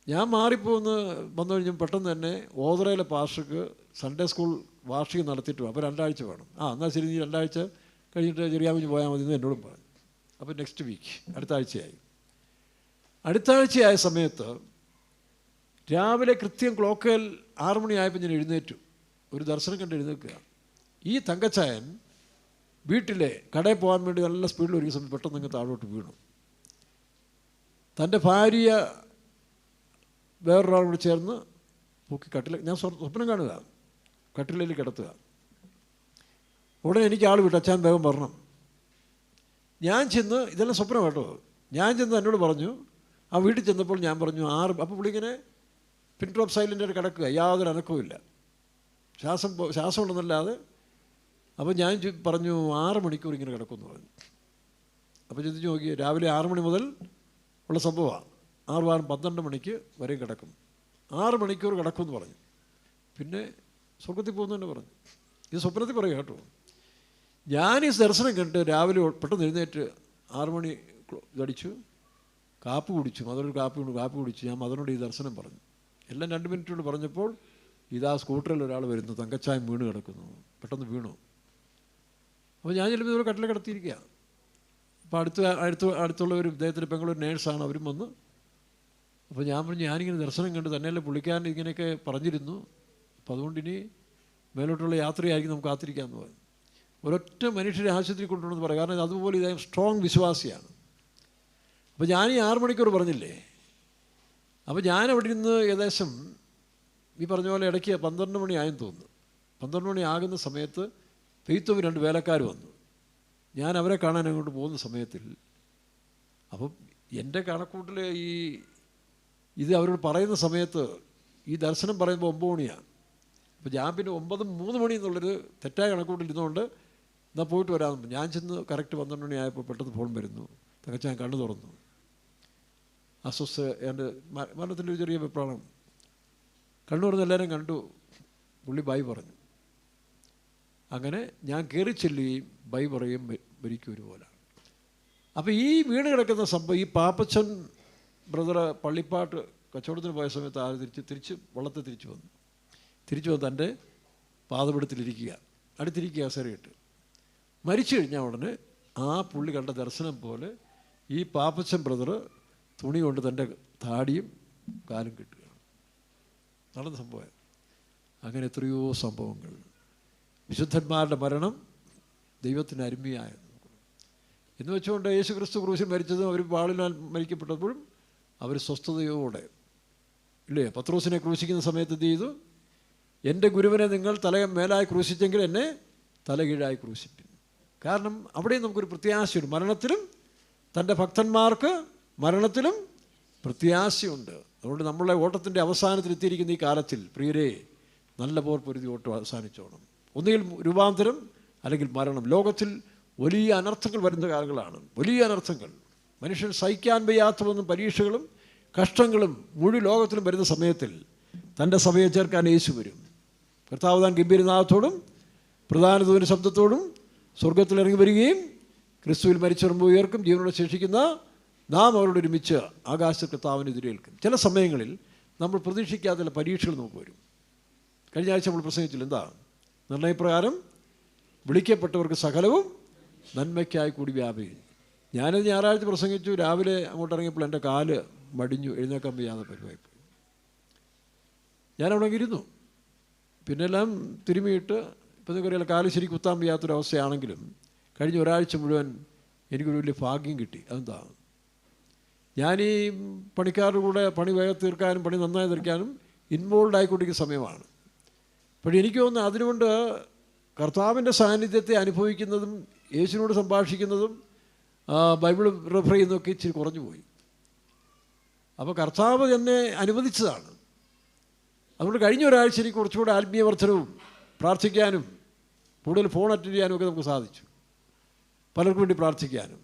ഞാൻ മാറിപ്പോന്ന് വന്നു കഴിഞ്ഞും പെട്ടെന്ന് തന്നെ ഓതറയിലെ പാസ്റ്റർക്ക് സൺഡേ സ്കൂൾ വാർഷികം നടത്തിയിട്ട് അപ്പോൾ 2 ആഴ്ച വേണം. എന്നാൽ ശരി, നീ 2 ആഴ്ച കഴിഞ്ഞിട്ട് ചെറിയാമിഞ്ഞ് പോയാൽ മതി എന്ന് എന്നോടും പറഞ്ഞു. അപ്പോൾ നെക്സ്റ്റ് വീക്ക് അടുത്ത ആഴ്ചയായ സമയത്ത് രാവിലെ കൃത്യം ക്ലോക്കിൽ 6 മണിയായപ്പോൾ ഞാൻ എഴുന്നേറ്റു. ഒരു ദർശനം കണ്ട് എഴുന്നേൽക്കുക. ഈ തങ്കച്ചായൻ വീട്ടിലെ കടയിൽ പോകാൻ വേണ്ടി നല്ല സ്പീഡിൽ ഒരുങ്ങിയ സമയത്ത് പെട്ടെന്ന് അങ്ങ് താഴോട്ട് വീണു. തൻ്റെ ഭാര്യ വേറൊരാൾ കൂടി ചേർന്ന് പൊക്കി ഞാൻ സ്വപ്നം കാണുക, കട്ടിലേൽ കിടത്തുക. ഉടനെ എനിക്ക് ആൾ വിട്ടു, അച്ഛൻ വേഗം വരണം. ഞാൻ ചെന്ന്, ഇതെല്ലാം സ്വപ്നം കേട്ടോ, ഞാൻ ചെന്ന് എന്നോട് പറഞ്ഞു. ആ വീട്ടിൽ ചെന്നപ്പോൾ ഞാൻ പറഞ്ഞു 6, അപ്പോൾ പുള്ളിങ്ങനെ പിൻ ഡ്രോപ്പ് സൈലൻ്റായിട്ട് കിടക്കുക, യാതൊരു അനക്കവുമില്ല, ശ്വാസം ഉണ്ടെന്നല്ലാതെ. അപ്പോൾ ഞാൻ പറഞ്ഞു 6 മണിക്കൂർ ഇങ്ങനെ കിടക്കുമെന്ന് പറഞ്ഞു. അപ്പോൾ ചിന്തിച്ച് നോക്കി, രാവിലെ 6 മണി മുതൽ ഉള്ള സംഭവമാണ്. 6 12 മണിക്ക് വരെ കിടക്കും. 6 മണിക്കൂർ കിടക്കുമെന്ന് പറഞ്ഞു. പിന്നെ സ്വർഗത്തിൽ പോകുന്നു തന്നെ പറഞ്ഞു. ഇത് സ്വപ്നത്തിൽ പറയുക കേട്ടോ. ഞാൻ ഈ ദർശനം കണ്ടിട്ട് രാവിലെ പെട്ടെന്ന് എഴുന്നേറ്റ് 6 മണി ഇതടിച്ചു, കാപ്പി കുടിച്ചു. മദറൊരു കാപ്പി കുടിച്ചു. ഞാൻ മദറിനോട് ഈ ദർശനം പറഞ്ഞു. എല്ലാം 2 മിനിറ്റ് കൊണ്ട് പറഞ്ഞപ്പോൾ ഇതാ സ്കൂട്ടറിൽ ഒരാൾ വരുന്നു, തങ്കച്ചായം വീണ് കിടക്കുന്നു, പെട്ടെന്ന് വീണു. അപ്പോൾ ഞാൻ ചിലപ്പോൾ ഇതുപോലെ കട്ടിൽ കിടത്തിയിരിക്കുക. അപ്പോൾ അടുത്തുള്ള ഒരു ഇദ്ദേഹത്തിൻ്റെ പെങ്ങളൊരു നേഴ്സാണ്, അവരും വന്ന്. അപ്പോൾ ഞാൻ പറഞ്ഞു, ഞാനിങ്ങനെ ദർശനം കണ്ട് തന്നെയല്ലേ പുള്ളിക്കാരൻ ഇങ്ങനെയൊക്കെ പറഞ്ഞിരുന്നു, അപ്പോൾ അതുകൊണ്ട് ഇനി മേലോട്ടുള്ള യാത്രയായിരിക്കും, നമുക്ക് കാത്തിരിക്കാമെന്ന് പറഞ്ഞു. ഒരൊറ്റ മനുഷ്യരെ ആശുപത്രി കൊണ്ടുവന്ന് പറയാം, കാരണം അതുപോലെ ഇദ്ദേഹം സ്ട്രോങ് വിശ്വാസിയാണ്. അപ്പോൾ ഞാൻ ഈ 6 മണിക്കൂർ പറഞ്ഞില്ലേ, അപ്പോൾ ഞാൻ അവിടെ നിന്ന് ഏകദേശം ഈ പറഞ്ഞ പോലെ ഇടയ്ക്ക് 12 മണിയായെന്ന് തോന്നുന്നു. 12 മണി ആകുന്ന സമയത്ത് പെയ്ത്തും 2 വേലക്കാർ വന്നു. ഞാൻ അവരെ കാണാൻ അങ്ങോട്ട് പോകുന്ന സമയത്തിൽ, അപ്പം എൻ്റെ കണക്കൂട്ടിൽ ഇത് അവരോട് പറയുന്ന സമയത്ത് ഈ ദർശനം പറയുമ്പോൾ 9 മണിയാണ്. അപ്പോൾ ഞാൻ പിന്നെ 9:03 മണി എന്നുള്ളൊരു തെറ്റായ കണക്കൂട്ടിൽ ഇരുന്നുകൊണ്ട് എന്നാൽ പോയിട്ട് വരാമെന്ന്. ഞാൻ ചെന്ന് കറക്റ്റ് 12 മണി ആയപ്പോൾ പെട്ടെന്ന് ഫോൺ വരുന്നു. തകച്ചാൻ കണ്ണു തുറന്നു. എൻ്റെ മരണത്തിൻ്റെ ഒരു ചെറിയ വെപ്രാളം. കണ്ണു തുറന്ന് എല്ലാവരും കണ്ടു. പുള്ളി ബൈ പറഞ്ഞു. അങ്ങനെ ഞാൻ കയറി ചെല്ലുകയും ബൈ പറയുകയും മരിക്കും ഒരുപോലെ. അപ്പോൾ ഈ വീണ് കിടക്കുന്ന സംഭവം, ഈ പാപ്പച്ചൻ ബ്രദറ് പള്ളിപ്പാട്ട് കച്ചവടത്തിന് പോയ സമയത്ത് ആൾ തിരിച്ച് വള്ളത്തെ തിരിച്ചു വന്ന് തൻ്റെ പാദപീഠത്തിലിരിക്കുക, അടുത്തിരിക്കുക കസേരയിട്ട്. മരിച്ചു കഴിഞ്ഞാൽ ഉടനെ ആ പുള്ളി കണ്ട ദർശനം പോലെ ഈ പാപ്പച്ചൻ ബ്രദറ് തുണി കൊണ്ട് തൻ്റെ താടിയും കാലും കെട്ടുകയാണ്. നടന്ന സംഭവം. അങ്ങനെ എത്രയോ സംഭവങ്ങൾ. വിശുദ്ധന്മാരുടെ മരണം ദൈവത്തിന് അരുമയായ എന്ന് വെച്ചുകൊണ്ട് യേശു ക്രിസ്തു ക്രൂശിൽ മരിച്ചതും അവർ വാളിനാൽ മരിക്കപ്പെട്ടപ്പോഴും അവർ സ്വസ്ഥതയോടെ ഇല്ലേ. പത്രോസിനെ ക്രൂശിക്കുന്ന സമയത്ത് എന്ത് ചെയ്തു? എൻ്റെ ഗുരുവിനെ നിങ്ങൾ മേലായി ക്രൂശിച്ചെങ്കിൽ എന്നെ തലകീഴായി ക്രൂശിപ്പിൻ. കാരണം അവിടെയും നമുക്കൊരു പ്രത്യാശയുണ്ട്. മരണത്തിലും തൻ്റെ ഭക്തന്മാർക്ക് മരണത്തിലും പ്രത്യാശയുണ്ട്. അതുകൊണ്ട് നമ്മളെ ഓട്ടത്തിൻ്റെ അവസാനത്തിൽ എത്തിയിരിക്കുന്ന ഈ കാലത്തിൽ പ്രിയരെ, നല്ല പോർ പൊരുതി ഓട്ടം അവസാനിച്ചോണം. ഒന്നുകിൽ രൂപാന്തരം അല്ലെങ്കിൽ മരണം. ലോകത്തിൽ വലിയ അനർത്ഥങ്ങൾ വരുന്ന കാലങ്ങളാണ്. വലിയ അനർത്ഥങ്ങൾ, മനുഷ്യൻ സഹിക്കാൻ വയ്യാത്തതൊന്നും പരീക്ഷകളും കഷ്ടങ്ങളും മുഴുവൻ ലോകത്തിലും വരുന്ന സമയത്തിൽ തൻ്റെ സഭയെ ചേർക്കാൻ യേശു വരും. കർത്താവ് താൻ ഗംഭീരനാഥത്തോടും പ്രധാന ദൂതന്റെ ശബ്ദത്തോടും സ്വർഗത്തിൽ ഇറങ്ങി വരികയും ക്രിസ്തുവിൽ മരിച്ചിറങ്ങുമ്പോൾ ഉയർക്കും. ജീവനോടെ ശേഷിക്കുന്ന നാം അവരോട് ഒരുമിച്ച് ആകാശ കർത്താവിന് എതിരേൽക്കും. ചില സമയങ്ങളിൽ നമ്മൾ പ്രതീക്ഷിക്കാത്ത ചില പരീക്ഷകൾ നമുക്ക് വരും. കഴിഞ്ഞ ആഴ്ച നമ്മൾ പ്രസംഗിച്ചില്ല, എന്താ? നിർണയപ്രകാരം വിളിക്കപ്പെട്ടവർക്ക് സകലവും നന്മയ്ക്കായി കൂടി വ്യാപിക്കും. ഞാനത് ഞായറാഴ്ച പ്രസംഗിച്ചു. രാവിലെ അങ്ങോട്ട് ഇറങ്ങിയപ്പോൾ എൻ്റെ കാല് മടിഞ്ഞു, എഴുന്നേക്കാൻ വയ്യാതെ പരിവായിപ്പോയി. ഞാനവിടെ ഇരുന്നു. പിന്നെ എല്ലാം തിരുമിയിട്ട് ഇപ്പം നിങ്ങൾക്കറിയാം, കാല് ശരി കുത്താൻ വയ്യാത്തൊരവസ്ഥയാണെങ്കിലും കഴിഞ്ഞ ഒരാഴ്ച മുഴുവൻ എനിക്കൊരു വലിയ ഭാഗ്യം കിട്ടി. അതെന്താ? ഞാൻ ഈ പണിക്കാരുടെ കൂടെ പണി വേഗം തീർക്കാനും പണി നന്നായി തീർക്കാനും ഇൻവോൾവ് ആയിക്കൊണ്ടിരിക്കുന്ന സമയമാണ്. പക്ഷേ എനിക്ക് തോന്നുന്നു അതിനുകൊണ്ട് കർത്താവിൻ്റെ സാന്നിധ്യത്തെ അനുഭവിക്കുന്നതും യേശുവിനോട് സംഭാഷിക്കുന്നതും ബൈബിൾ റെഫർ ചെയ്യുന്നതൊക്കെ ഇച്ചിരി കുറഞ്ഞു പോയി. അപ്പോൾ കർത്താവ് എന്നെ അനുവദിച്ചതാണ്. അതുകൊണ്ട് കഴിഞ്ഞ ഒരാഴ്ച എനിക്ക് കുറച്ചുകൂടെ ആത്മീയവർദ്ധനവും പ്രാർത്ഥിക്കാനും കൂടുതൽ ഫോൺ അറ്റൻഡ് ചെയ്യാനും ഒക്കെ നമുക്ക് സാധിച്ചു, പലർക്കും വേണ്ടി പ്രാർത്ഥിക്കാനും.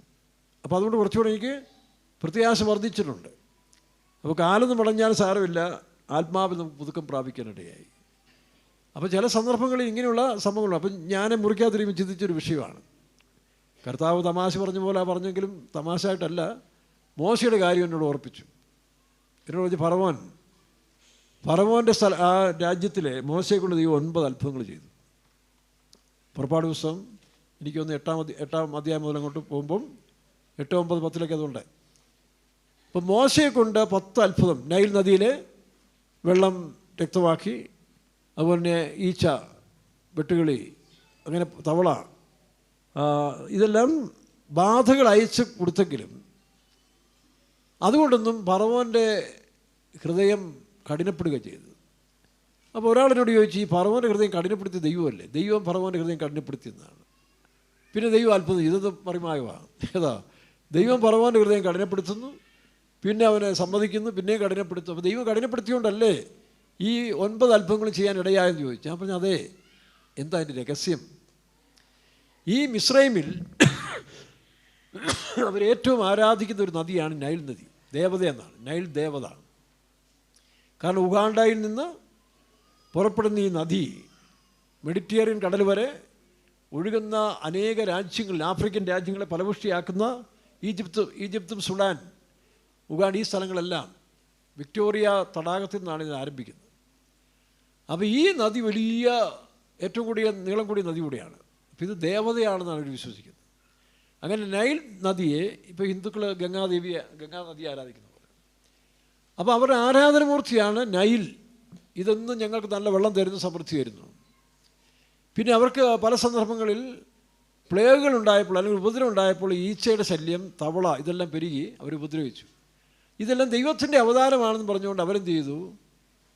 അപ്പോൾ അതുകൊണ്ട് കുറച്ചുകൂടെ എനിക്ക് പ്രത്യാശ വർദ്ധിച്ചിട്ടുണ്ട്. അപ്പോൾ കാലൊന്നും വളഞ്ഞാൽ സാരമില്ല, ആത്മാവിൽ നമുക്ക് പുതുക്കം പ്രാപിക്കാനിടയായി. അപ്പോൾ ചില സന്ദർഭങ്ങളിൽ ഇങ്ങനെയുള്ള സംഭവങ്ങളുണ്ട്. അപ്പം ഞാൻ മുറിക്കാതിരിക്കുമ്പോൾ ചിന്തിച്ചൊരു വിഷയമാണ്. കർത്താവ് തമാശ പറഞ്ഞ പോലെ പറഞ്ഞെങ്കിലും തമാശയായിട്ടല്ല, മോശയുടെ കാര്യം എന്നോട് ഓർപ്പിച്ചു. എന്നോട് പറഞ്ഞ് ഫറവോൻ്റെ ആ രാജ്യത്തിലെ മോശയെ കൊണ്ട് ദൈവം 9 അത്ഭുതങ്ങൾ ചെയ്തു. പുറപ്പാട് പുസ്തകം എനിക്കൊന്ന് 8-ാം അധ്യായം മുതൽ അങ്ങോട്ട് പോകുമ്പം 8, 9, 10 അതുണ്ട്. അപ്പം മോശയെ കൊണ്ട് 10 അത്ഭുതം, നൈൽ നദിയിലെ വെള്ളം രക്തമാക്കി, അതുപോലെ തന്നെ ഈച്ച, വെട്ടുകിളി, അങ്ങനെ തവള, ഇതെല്ലാം ബാധകൾ അയച്ച് കൊടുത്തെങ്കിലും അതുകൊണ്ടൊന്നും ഫറവോൻ്റെ ഹൃദയം കഠിനപ്പെടുക ചെയ്തു. അപ്പോൾ ഒരാളിനോട് ചോദിച്ചു, ഈ ഫറവോൻ്റെ ഹൃദയം കഠിനപ്പെടുത്തിയ ദൈവമല്ലേ? ദൈവം ഫറവോൻ്റെ ഹൃദയം കഠിനപ്പെടുത്തിയെന്നാണ്. പിന്നെ ദൈവം അത്ഭുതം ചെയ്തത് പറയുമായവാ. ഏതാ? ദൈവം ഫറവോൻ്റെ ഹൃദയം കഠിനപ്പെടുത്തുന്നു, പിന്നെ അവനെ സമ്മതിക്കുന്നു, പിന്നെയും കഠിനപ്പെടുത്തും. അപ്പോൾ ദൈവം കഠിനപ്പെടുത്തിയോണ്ടല്ലേ ഈ 9 അത്ഭുതങ്ങളും ചെയ്യാൻ ഇടയായെന്ന് ചോദിച്ചു. ഞാൻ പറഞ്ഞു, അതെ. എന്താ അതിൻ്റെ രഹസ്യം? ഈ മിസ്രൈമിൽ അവരേറ്റവും ആരാധിക്കുന്ന ഒരു നദിയാണ് നൈൽ നദി. ദേവത എന്നാണ്, നൈൽ ദേവത. കാരണം ഉഗാണ്ടയിൽ നിന്ന് പുറപ്പെടുന്ന ഈ നദി മെഡിറ്ററേനിയൻ കടൽ വരെ ഒഴുകുന്ന അനേക രാജ്യങ്ങളിൽ, ആഫ്രിക്കൻ രാജ്യങ്ങളെ ഫലപുഷ്ടിയാക്കുന്ന ഈജിപ്തും സുഡാൻ, ഉഗാണ്ട, ഈ സ്ഥലങ്ങളെല്ലാം വിക്ടോറിയ തടാകത്തിൽ നിന്നാണ് ഇത് ആരംഭിക്കുന്നത്. അപ്പോൾ ഈ നദി വലിയ, ഏറ്റവും കൂടിയ നീളം കൂടിയ നദി കൂടിയാണ്. അപ്പോൾ ഇത് ദേവതയാണെന്നാണ് അവർ വിശ്വസിക്കുന്നത്. അങ്ങനെ നൈൽ നദിയെ ഇപ്പോൾ ഹിന്ദുക്കൾ ഗംഗാ നദിയെ ആരാധിക്കുന്ന പോലെ. അപ്പോൾ അവരുടെ ആരാധനമൂർത്തിയാണ് നൈൽ. ഇതൊന്നും ഞങ്ങൾക്ക് നല്ല വെള്ളം തരുന്നു, സമൃദ്ധി തരുന്നു. പിന്നെ അവർക്ക് പല സന്ദർഭങ്ങളിൽ പ്ലേഗുകൾ ഉണ്ടായപ്പോൾ, അല്ലെങ്കിൽ ഉപദ്രവം ഉണ്ടായപ്പോൾ ഈച്ചയുടെ ശല്യം, തവള, ഇതെല്ലാം പെരുകി അവർ ഉപദ്രവിച്ചു. ഇതെല്ലാം ദൈവത്തിൻ്റെ അവതാരമാണെന്ന് പറഞ്ഞുകൊണ്ട് അവരെന്ത് ചെയ്തു?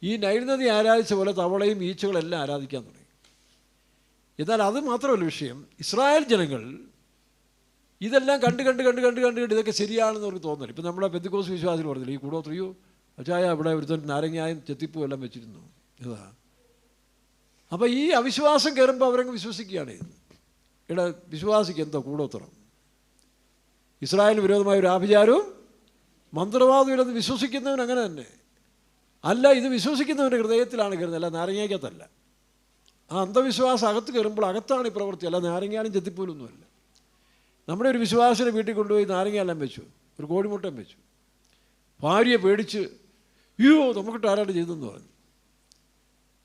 ഈ നൈൽ നദി ആരാധിച്ച പോലെ തവളയും ഈച്ചകളെല്ലാം ആരാധിക്കാൻ തുടങ്ങി. എന്നാൽ അത് മാത്രമല്ല വിഷയം. ഇസ്രായേൽ ജനങ്ങൾ ഇതെല്ലാം കണ്ട് ഇതൊക്കെ ശരിയാണെന്ന് അവർക്ക് തോന്നല്. ഇപ്പം നമ്മളെ പെന്തക്കോസ്ത് വിശ്വാസികൾ പറഞ്ഞില്ല, ഈ കൂടോത്രയോ അച്ചായ ഇവിടെ ഒരുത്തൻ നാരങ്ങായും ചെത്തിപ്പും എല്ലാം വെച്ചിരുന്നു. ഇതാ. അപ്പോൾ ഈ അവിശ്വാസം കയറുമ്പോൾ അവരങ്ങ് വിശ്വസിക്കുകയാണ്. ഇവിടെ വിശ്വാസിക്ക് എന്താ കൂടോത്രം? ഇസ്രായേലിന് വിരോധമായ ഒരു ആഭിചാരവും മന്ത്രവാദവും ഇല്ലെന്ന് വിശ്വസിക്കുന്നവൻ അങ്ങനെ തന്നെ. അല്ല, ഇത് വിശ്വസിക്കുന്നവൻ്റെ ഹൃദയത്തിലാണ് കയറുന്നത്, അല്ല നാരങ്ങയ്ക്കകത്തല്ല. ആ അന്ധവിശ്വാസം അകത്ത് കയറുമ്പോൾ അകത്താണ് ഈ പ്രവൃത്തി, അല്ല നാരങ്ങാനും ചെത്തിപ്പോലൊന്നുമല്ല. നമ്മുടെ ഒരു വിശ്വാസിനെ വീട്ടിൽ കൊണ്ടുപോയി നാരങ്ങയെല്ലാം വെച്ചു, ഒരു കോഴിമുട്ടയും വെച്ചു. ഭാര്യയെ പേടിച്ച്, അയ്യോ നമുക്കിട്ട് ആരാണ്ട് ചെയ്തെന്ന് പറഞ്ഞു.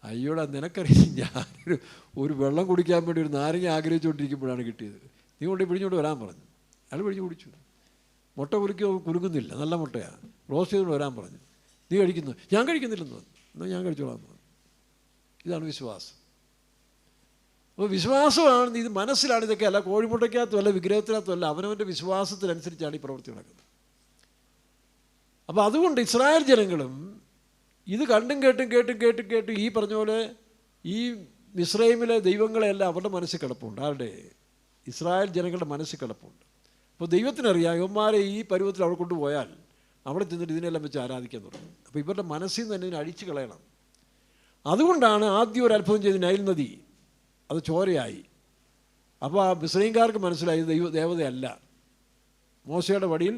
അയ്യോടാ, നിനക്കറിയാം, ഞാനൊരു വെള്ളം കുടിക്കാൻ വേണ്ടി ഒരു നാരങ്ങ ആഗ്രഹിച്ചുകൊണ്ടിരിക്കുമ്പോഴാണ് കിട്ടിയത്. നീ കൊണ്ട് പിടിഞ്ഞുകൊണ്ട് വരാൻ പറഞ്ഞു. അയാൾ പിടിഞ്ഞ് കുടിച്ചു. മുട്ട കുലുക്കുന്നില്ല, നല്ല മുട്ടയാണ്, റോസ്റ്റ് ചെയ്തുകൊണ്ട് വരാൻ പറഞ്ഞു. നീ കഴിക്കുന്നു? ഞാൻ കഴിക്കുന്നില്ലെന്ന് പറഞ്ഞു. എന്നാൽ ഞാൻ കഴിച്ചോളാം പറഞ്ഞു. ഇതാണ് വിശ്വാസം. അപ്പോൾ വിശ്വാസമാണ് ഇത്, മനസ്സിലാണ് ഇതൊക്കെ. അല്ല കോഴിമുട്ടയ്ക്കകത്തും അല്ല വിഗ്രഹത്തിനകത്തും അല്ല, അവനവൻ്റെ വിശ്വാസത്തിനനുസരിച്ചാണ് ഈ പ്രവൃത്തി നടക്കുന്നത്. അപ്പോൾ അതുകൊണ്ട് ഇസ്രായേൽ ജനങ്ങളും ഇത് കണ്ടും കേട്ടും ഈ പറഞ്ഞ പോലെ ഈ മിസ്രൈമിലെ ദൈവങ്ങളെല്ലാം അവരുടെ മനസ്സിൽ കിടപ്പുണ്ട്. ആരുടെ? ഇസ്രായേൽ ജനങ്ങളുടെ മനസ്സിൽ കിടപ്പുണ്ട്. അപ്പോൾ ദൈവത്തിനറിയാം, യവന്മാരെ ഈ പരുവത്തിൽ അവിടെ കൊണ്ടുപോയാൽ അവിടെ ചെന്നിട്ട് ഇതിനെല്ലാം വെച്ച് ആരാധിക്കാൻ തുടങ്ങും. അപ്പോൾ ഇവരുടെ മനസ്സിൽ നിന്ന് തന്നെ ഇതിനെ അഴിച്ചു കളയണം. അതുകൊണ്ടാണ് ആദ്യം ഒരു അത്ഭുതം ചെയ്ത് നൈൽ നദി അത് ചോരയായി. അപ്പോൾ ആ മിസ്രൈംകാർക്ക് മനസ്സിലായി ദേവതയല്ല, മോശയുടെ വടിയിൽ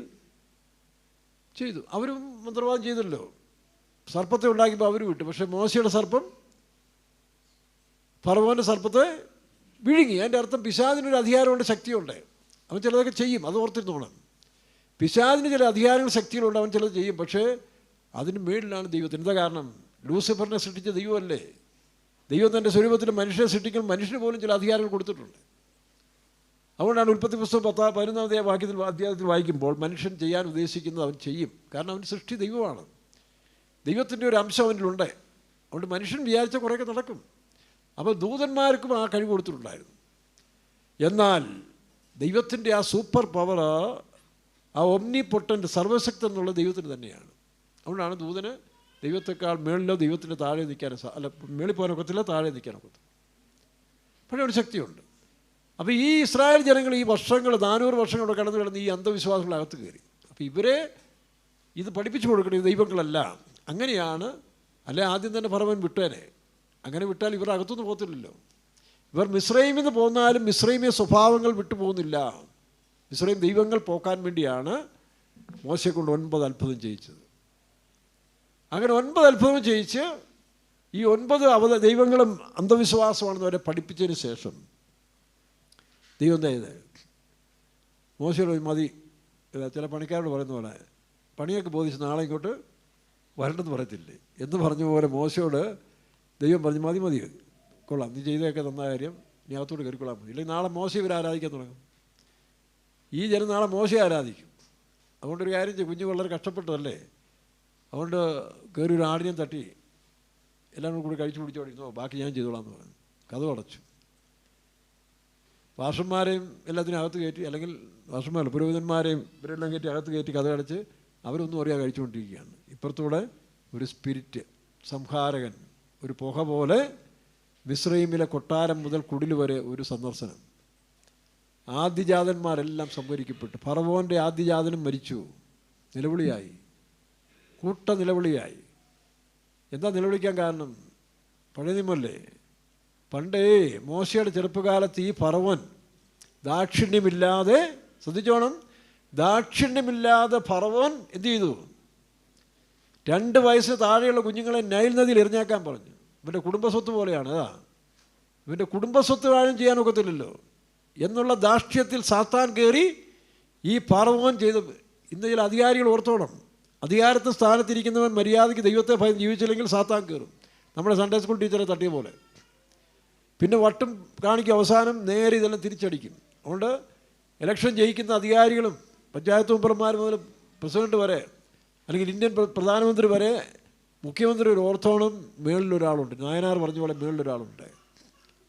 ചെയ്തു. അവരും മന്ത്രവാദം ചെയ്തല്ലോ, സർപ്പത്തെ ഉണ്ടാക്കിയപ്പോൾ അവർ വിട്ടു. പക്ഷേ മോശയുടെ സർപ്പം ഫറവോൻ്റെ സർപ്പത്തെ വിഴുങ്ങി. അതിൻ്റെ അർത്ഥം പിശാചിനൊരു അധികാരമുണ്ട്, ശക്തിയുണ്ട്. അവൻ ചിലതൊക്കെ ചെയ്യും, അത് ഓർത്തിരുന്നോണം. പിശാചിന് ചില അധികാരങ്ങൾ, ശക്തികളുണ്ട്, അവൻ ചിലത് ചെയ്യും. പക്ഷേ അതിന് മേളിലാണ് ദൈവത്തിന്. എന്താ കാരണം? ലൂസിഫറിനെ സൃഷ്ടിച്ച ദൈവമല്ലേ. ദൈവം തൻ്റെ സ്വരൂപത്തിൽ മനുഷ്യനെ സൃഷ്ടിക്കും, മനുഷ്യന് പോലും ചില അധികാരങ്ങൾ കൊടുത്തിട്ടുണ്ട്. അതുകൊണ്ടാണ് ഉൽപ്പത്തി പുസ്തകം 11-ാം അധ്യായത്തിൽ വായിക്കുമ്പോൾ മനുഷ്യൻ ചെയ്യാൻ ഉദ്ദേശിക്കുന്നത് അവൻ ചെയ്യും. കാരണം അവൻ സൃഷ്ടി ദൈവമാണ്, ദൈവത്തിൻ്റെ ഒരു അംശം അവനിലുണ്ട്. അതുകൊണ്ട് മനുഷ്യൻ വിചാരിച്ച കുറേയൊക്കെ നടക്കും. അപ്പോൾ ദൂതന്മാർക്കും ആ കഴിവ് കൊടുത്തിട്ടുണ്ടായിരുന്നു. എന്നാൽ ദൈവത്തിൻ്റെ ആ സൂപ്പർ പവർ, ആ ഒമ്നി പൊട്ടൻ്റ്, സർവശക്തൻ എന്നുള്ള ദൈവത്തിന് തന്നെയാണ്. അതുകൊണ്ടാണ് ദൂതന് ദൈവത്തെക്കാൾ മേളിലോ ദൈവത്തിൻ്റെ താഴെ നിൽക്കാനോ, അല്ല മേളിൽ പോകാനൊക്കത്തില്ല, താഴെ നിൽക്കാനൊക്കത്തില്ല. പക്ഷേ ഒരു ശക്തിയുണ്ട്. അപ്പോൾ ഈ ഇസ്രായേൽ ജനങ്ങൾ ഈ വർഷങ്ങൾ 400 വർഷങ്ങളോടെ കിടന്ന് ഈ അന്ധവിശ്വാസങ്ങളകത്ത് കയറി. അപ്പോൾ ഇവരെ ഇത് പഠിപ്പിച്ചു കൊടുക്കണം, ഈ ദൈവങ്ങളല്ല. അങ്ങനെയാണ് അല്ലെ ആദ്യം തന്നെ ഫറവോൻ വിട്ടേനെ. അങ്ങനെ വിട്ടാൽ ഇവർ അകത്തുനിന്ന് പോകത്തില്ലല്ലോ. ഇവർ മിസ്രൈമിൽ നിന്ന് പോന്നാലും മിസ്രൈമിയ സ്വഭാവങ്ങൾ വിട്ടു പോകുന്നില്ല. മിസ്രൈം ദൈവങ്ങൾ പോക്കാൻ വേണ്ടിയാണ് മോശയെ കൊണ്ട് 9 അത്ഭുതം ചെയ്യിച്ചത്. അങ്ങനെ 9 അത്ഭുതം ചെയ്യിച്ച് ഈ 9 ദൈവങ്ങളും അന്ധവിശ്വാസമാണെന്ന് അവരെ പഠിപ്പിച്ചതിന് ശേഷം ദൈവം എന്താ ചെയ്തത്? മോശയോട് മതി, ചില പണിക്കാരോട് പറയുന്ന പോലെ പണിയൊക്കെ ബോധിച്ച് നാളെ ഇങ്ങോട്ട് വരണ്ടെന്ന് പറയത്തില്ലേ എന്ന് പറഞ്ഞ പോലെ മോശയോട് ദൈവം പറഞ്ഞു മതി മതി കൊള്ളാം, നീ ചെയ്തതൊക്കെ തന്ന കാര്യം, നീ അകത്തോട്ട് കയറിക്കൊള്ളാൻ മതി. ഇല്ലെങ്കിൽ നാളെ മോശ ഇവർ ആരാധിക്കാൻ തുടങ്ങും. ഈ ജനം നാളെ മോശയെ ആരാധിക്കും. അതുകൊണ്ടൊരു കാര്യം ചെയ്യും, കുഞ്ഞ് വളരെ കഷ്ടപ്പെട്ടതല്ലേ, അതുകൊണ്ട് കയറി ഒരു ആടിനെ തട്ടി എല്ലാവരും കൂടി കഴിച്ചു പിടിച്ചോടിയിരുന്നോ, ബാക്കി ഞാൻ ചെയ്തോളാം എന്ന് പറഞ്ഞു. കഥ അടച്ചു. പാഷന്മാരെയും എല്ലാത്തിനും അകത്ത് കയറ്റി, അല്ലെങ്കിൽ പാഷന്മാരല്ല പുരോഹിതന്മാരെയും ഇവരെല്ലാം കയറ്റി അകത്ത് കയറ്റി കഥ അടച്ച് അവരൊന്നും അറിയാതെ കഴിച്ചുകൊണ്ടിരിക്കുകയാണ്. ഇപ്പുറത്തൂടെ ഒരു സ്പിരിറ്റ്, സംഹാരകൻ, ഒരു പുക പോലെ മിസ്രൈമിലെ കൊട്ടാരം മുതൽ കുടിൽ വരെ ഒരു സന്ദർശനം. ആദ്യജാതന്മാരെല്ലാം സംഹരിക്കപ്പെട്ടു. ഫറവോൻ്റെ ആദ്യജാതനും മരിച്ചു. നിലവിളിയായി, കൂട്ട നിലവിളിയായി. എന്താ നിലവിളിക്കാൻ കാരണം? പഴയ നിയമമല്ലേ. പണ്ടേ മോശയുടെ ചെറുപ്പകാലത്ത് ഈ ഫറവോൻ ദാക്ഷിണ്യമില്ലാതെ, ശ്രദ്ധിച്ചോണം, ദാക്ഷിണ്യമില്ലാതെ ഫറവോൻ എന്ത് ചെയ്തു? 2 വയസ്സിന് താഴെയുള്ള കുഞ്ഞുങ്ങളെ നൈൽ നദിയിൽ എറിഞ്ഞേക്കാൻ പറഞ്ഞു. ഇവൻ്റെ കുടുംബസ്വത്ത് പോലെയാണ്. ഇവൻ്റെ കുടുംബസ്വത്ത് ആരും ചെയ്യാൻ ഒക്കത്തില്ലല്ലോ എന്നുള്ള ധാർഷ്ട്യത്തിൽ സാത്താൻ കയറി ഈ ഫറവോൻ ചെയ്ത്. ഇന്ന് ചില അധികാരികൾ ഓർത്തോണം, അധികാരത്തിൽ സ്ഥാനത്തിരിക്കുന്നവൻ മര്യാദയ്ക്ക് ദൈവത്തെ ഭയം ജീവിച്ചില്ലെങ്കിൽ സാത്താൻ കയറും. നമ്മുടെ സൺഡേ സ്കൂൾ ടീച്ചറെ തട്ടിയ പോലെ. പിന്നെ വട്ടും കാണിക്കും, അവസാനം നേരെ ഇതെല്ലാം തിരിച്ചടിക്കും. അതുകൊണ്ട് ഇലക്ഷൻ ജയിക്കുന്ന അധികാരികളും പഞ്ചായത്ത് മെമ്പർമാർ മുതൽ പ്രസിഡന്റ് വരെ, അല്ലെങ്കിൽ ഇന്ത്യൻ പ്രധാനമന്ത്രി വരെ, മുഖ്യമന്ത്രി ഒരു ഓർത്തോണം, മേളിലൊരാളുണ്ട്. നായനാർ പറഞ്ഞ പോലെ മേളിലൊരാളുണ്ട്.